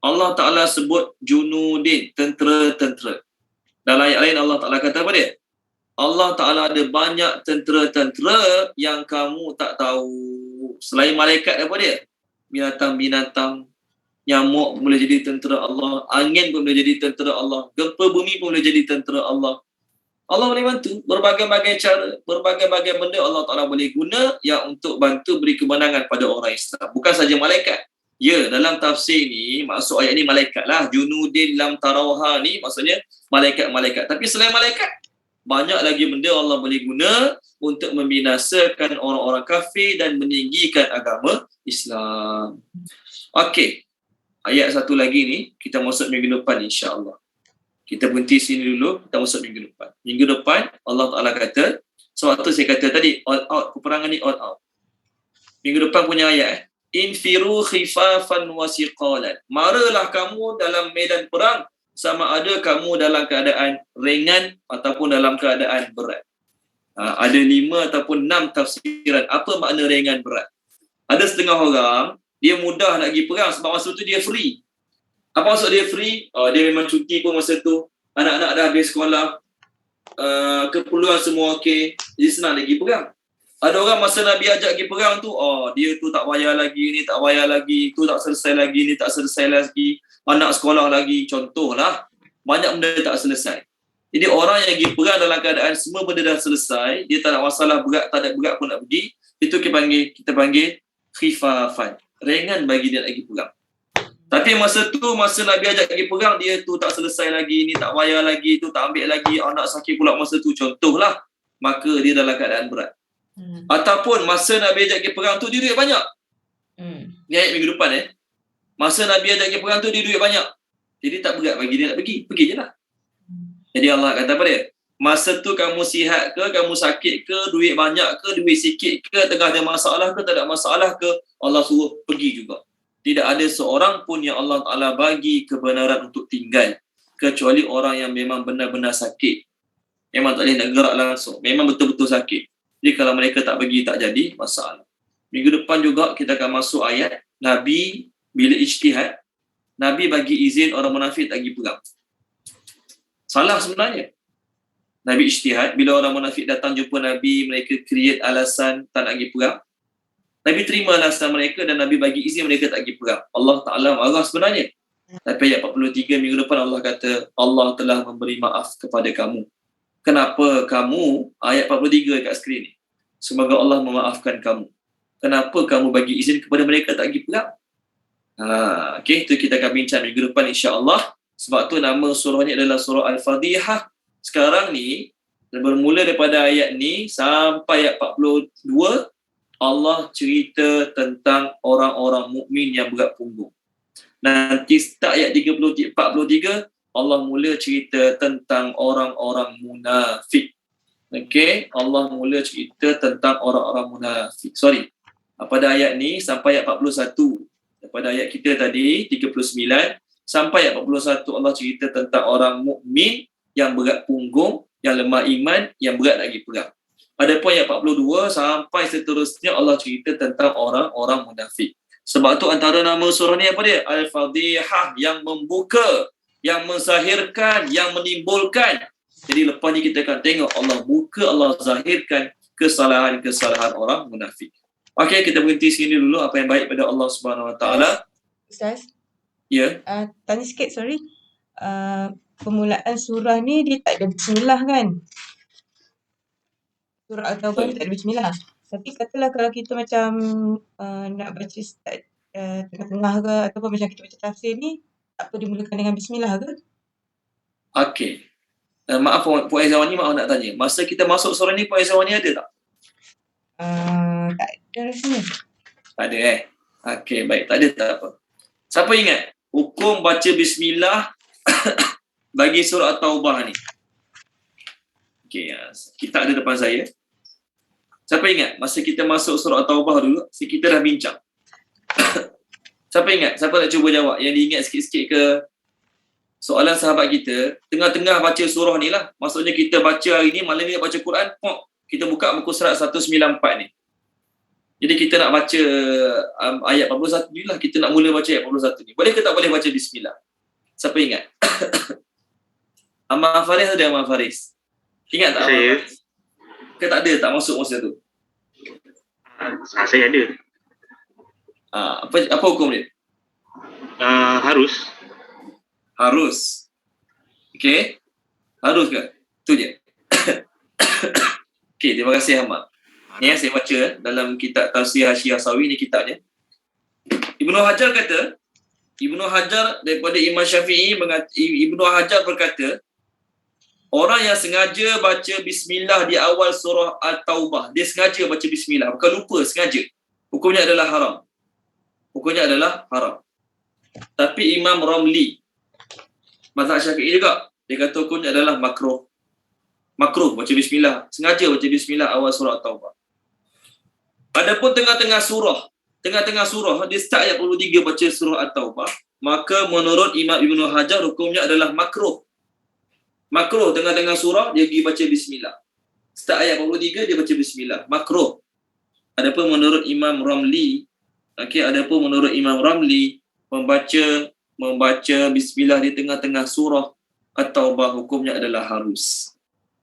Allah Ta'ala sebut junudin, tentera-tentera. Dalam ayat lain Allah Ta'ala kata apa dia? Allah Ta'ala ada banyak tentera-tentera yang kamu tak tahu. Selain malaikat apa dia? Binatang-binatang, nyamuk boleh jadi tentera Allah, angin pun boleh jadi tentera Allah, gempa bumi pun boleh jadi tentera Allah. Allah boleh bantu. Berbagai-bagai cara, berbagai-bagai benda Allah Ta'ala boleh guna yang untuk bantu beri kemenangan pada orang Islam. Bukan saja malaikat. Ya, dalam tafsir ni, maksud ayat ni malaikat lah. Junudin lam tarawha ni maksudnya malaikat-malaikat. Tapi selain malaikat, banyak lagi benda Allah boleh guna untuk membinasakan orang-orang kafir dan meninggikan agama Islam. Okey. Ayat satu lagi ni, kita masuk minggu depan insya-Allah. Kita berhenti sini dulu, kita masuk minggu depan. Minggu depan, Allah Ta'ala kata, sebab tu saya kata tadi, all out, peperangan ni all out. Minggu depan punya ayat, infiru khifafan wasiqalan. Maralah kamu dalam medan perang, sama ada kamu dalam keadaan ringan ataupun dalam keadaan berat. Ada 5 ataupun 6 tafsiran. Apa makna ringan berat? Ada setengah orang, dia mudah nak pergi perang sebab masa tu dia free. Apa maksud dia free? Dia memang cuti pun masa tu. Anak-anak dah habis sekolah. Keperluan semua okey. Jadi senang dia pergi perang. Ada orang masa Nabi ajak pergi perang tu, dia tu tak bayar lagi, ni tak bayar lagi, tu tak selesai lagi, ni tak selesai lagi, anak sekolah lagi, contohlah. Banyak benda tak selesai. Jadi orang yang pergi perang dalam keadaan semua benda dah selesai, dia tak nak masalah berat, tak ada berat pun nak pergi, itu kita panggil khifafan. Ringan bagi dia nak pergi perang. Tapi masa Nabi ajak pergi perang, dia tu tak selesai lagi, ni tak bayar lagi, tu tak ambil lagi, anak sakit pula masa tu, contohlah. Maka dia dalam keadaan berat. Ataupun masa Nabi ajak pergi perang tu dia duit banyak. Ni ayat minggu depan Masa Nabi ajak pergi perang tu dia duit banyak. Jadi tak berat bagi dia nak pergi. Pergi je lah. Jadi Allah kata apa dia? Masa tu kamu sihat ke, kamu sakit ke, duit banyak ke, duit sikit ke, tengah ada masalah ke, tak ada masalah ke, Allah suruh pergi juga. Tidak ada seorang pun yang Allah Ta'ala bagi kebenaran untuk tinggal, kecuali orang yang memang benar-benar sakit. Memang tak boleh nak gerak langsung. Memang betul-betul sakit. Jadi kalau mereka tak pergi, tak jadi masalah. Minggu depan juga kita akan masuk ayat Nabi bila ijtihad, Nabi bagi izin orang munafik tak pergi perang. Salah sebenarnya. Nabi ijtihad, bila orang munafik datang jumpa Nabi, mereka create alasan tak nak pergi perang. Nabi terima alasan mereka dan Nabi bagi izin mereka tak pergi perang. Allah Ta'ala marah sebenarnya. Tapi ayat 43 minggu depan Allah kata, Allah telah memberi maaf kepada kamu. Kenapa kamu, ayat 43 kat skrin ni, semoga Allah memaafkan kamu. Kenapa kamu bagi izin kepada mereka tak pergi perang? Okey, itu kita akan bincang minggu depan insya-Allah. Sebab tu nama surah ni adalah surah Al-Fadhihah, Sekarang ni, bermula daripada ayat ni sampai ayat 42, Allah cerita tentang orang-orang mukmin yang berat punggung. Nanti start ayat 43, Allah mula cerita tentang orang-orang munafik. Okey, Allah mula cerita tentang orang-orang munafik. Pada ayat ni sampai ayat 41. Daripada ayat kita tadi 39 sampai ayat 41 Allah cerita tentang orang mukmin yang berat punggung, yang lemah iman, yang berat lagi perang. Pada poin ayat 42 sampai seterusnya Allah cerita tentang orang-orang munafik. Sebab tu antara nama surah ni apa dia? Al-Fadhihah, yang membuka, yang menzahirkan, yang menimbulkan. Jadi lepas ni kita akan tengok Allah buka, Allah zahirkan kesalahan-kesalahan orang munafik. Okey, kita berhenti sini dulu. Apa yang baik pada Allah Subhanahu Wa Taala. Ustaz, Ya. tanya sikit, sorry. Permulaan surah ni dia tak ada bismillah kan? Surah At-Taubah ni tak ada bismillah. Tapi katalah kalau kita macam nak baca start tengah-tengah ke ataupun macam kita baca tafsir ni, tak apa dimulakan dengan bismillah ke? Okey. Maaf Puan Aizawani, maaf nak tanya. Masa kita masuk surah ni, Puan Aizawani ada tak? Tak ada rasanya. Tak ada Okey, baik. Tak ada, tak apa. Siapa ingat hukum baca bismillah bagi surah At-Taubah ni? Okey, kita ada depan saya. Siapa ingat masa kita masuk surah At-Taubah dulu, kita dah bincang. Siapa ingat? Siapa nak cuba jawab? Yang diingat sikit-sikit ke? Soalan sahabat kita, tengah-tengah baca surah ni lah. Maksudnya kita baca hari ni, malam ni nak baca Quran, kita buka muka surat 194 ni. Jadi kita nak baca ayat 41 ni lah. Kita nak mula baca ayat 41 ni. Boleh ke tak boleh baca bismillah? Siapa ingat? Amal Faris ada Amal Faris? Ingat tak Amal Faris? Ke tak ada, tak masuk masa tu? Saya ada. Apa hukum dia? Harus. Harus. Okey. Harus ke? Tu je. Okey, terima kasih Ahmad. Ni yang saya baca dalam kitab Tafsir Hasyiah Sawi ni kitabnya. Ibnu Hajar kata, Ibnu Hajar daripada Imam Syafi'i, Ibnu Hajar berkata, orang yang sengaja baca bismillah di awal surah At-Taubah, dia sengaja baca bismillah, bukan lupa, sengaja. Hukumnya adalah haram. Hukumnya adalah haram. Tapi Imam Ramli, mazhab Syafi'i juga, dia kata hukumnya adalah makruh. Makruh baca bismillah, sengaja baca bismillah awal surah At-Taubah. Adapun tengah-tengah surah dia start ayat 43 baca surah At-Taubah, maka menurut Imam Ibnu Hajar hukumnya adalah makruh. Makruh tengah-tengah surah dia pergi baca bismillah. Start ayat 43 dia baca bismillah, makruh. Adapun menurut Imam Ramli, membaca bismillah di tengah-tengah surah At-Taubah hukumnya adalah harus.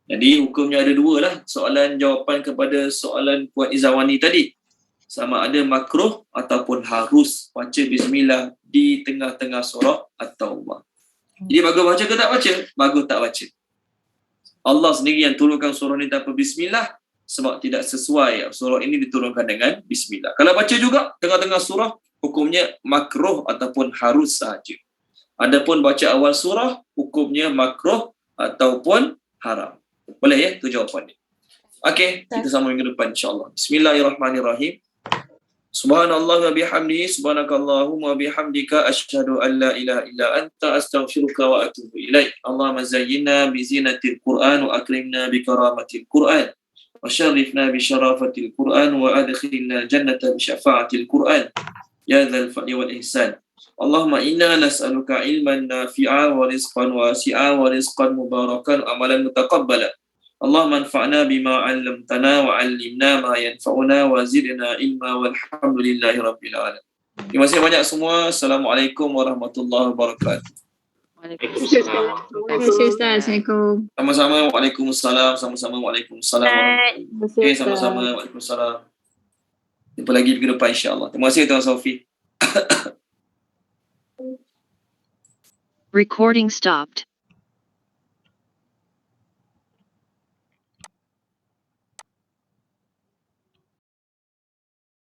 Jadi hukumnya ada dua lah. Soalan jawapan kepada soalan Puan Izawani tadi. Sama ada makruh ataupun harus baca bismillah di tengah-tengah surah At-Taubah. Jadi bagus baca ke tak baca? Bagus tak baca. Allah sendiri yang turunkan surah ni tanpa bismillah sebab tidak sesuai surah ini diturunkan dengan bismillah. Kalau baca juga tengah-tengah surah, hukumnya makruh ataupun harus sahaja. Adapun baca awal surah, hukumnya makruh ataupun haram. Boleh ya? Itu jawapan dia. Okey, kita sambung minggu depan insya-Allah. Bismillahirrahmanirrahim. Subhanallah wa bihamdihi, subhanakallahumma wa bihamdika, asyhadu an la ilaha illa anta, astaghfiruka wa atubu ilaik. Allahumma zayyinna bi zinatil Qur'an wa akrimna bi karamatil Qur'an. Wa syarrifna bi syarafatil Qur'an wa adkhilna jannata bi syafa'atil Qur'an. Ya dzal fadli wal ihsan. Allahumma inna nas'aluka ilman nafi'a wa rizqan wasi'a wa rizqan mubarakan amalan mutaqabbala. Allahumma anfa'na bima 'allamtana wa 'allimna ma yanfa'una wa zidna ilma walhamdulillahi rabbil alamin. Terima kasih banyak semua. Assalamualaikum warahmatullahi wabarakatuh. Waalaikumsalam. Terima kasih Ustaz. Assalamualaikum. Sama-sama. Waalaikumsalam. Sama-sama. Waalaikumsalam. Okey, sama-sama. Waalaikumsalam. Jumpa lagi minggu depan insya-Allah. Terima kasih Tuan Sofi. Recording stopped.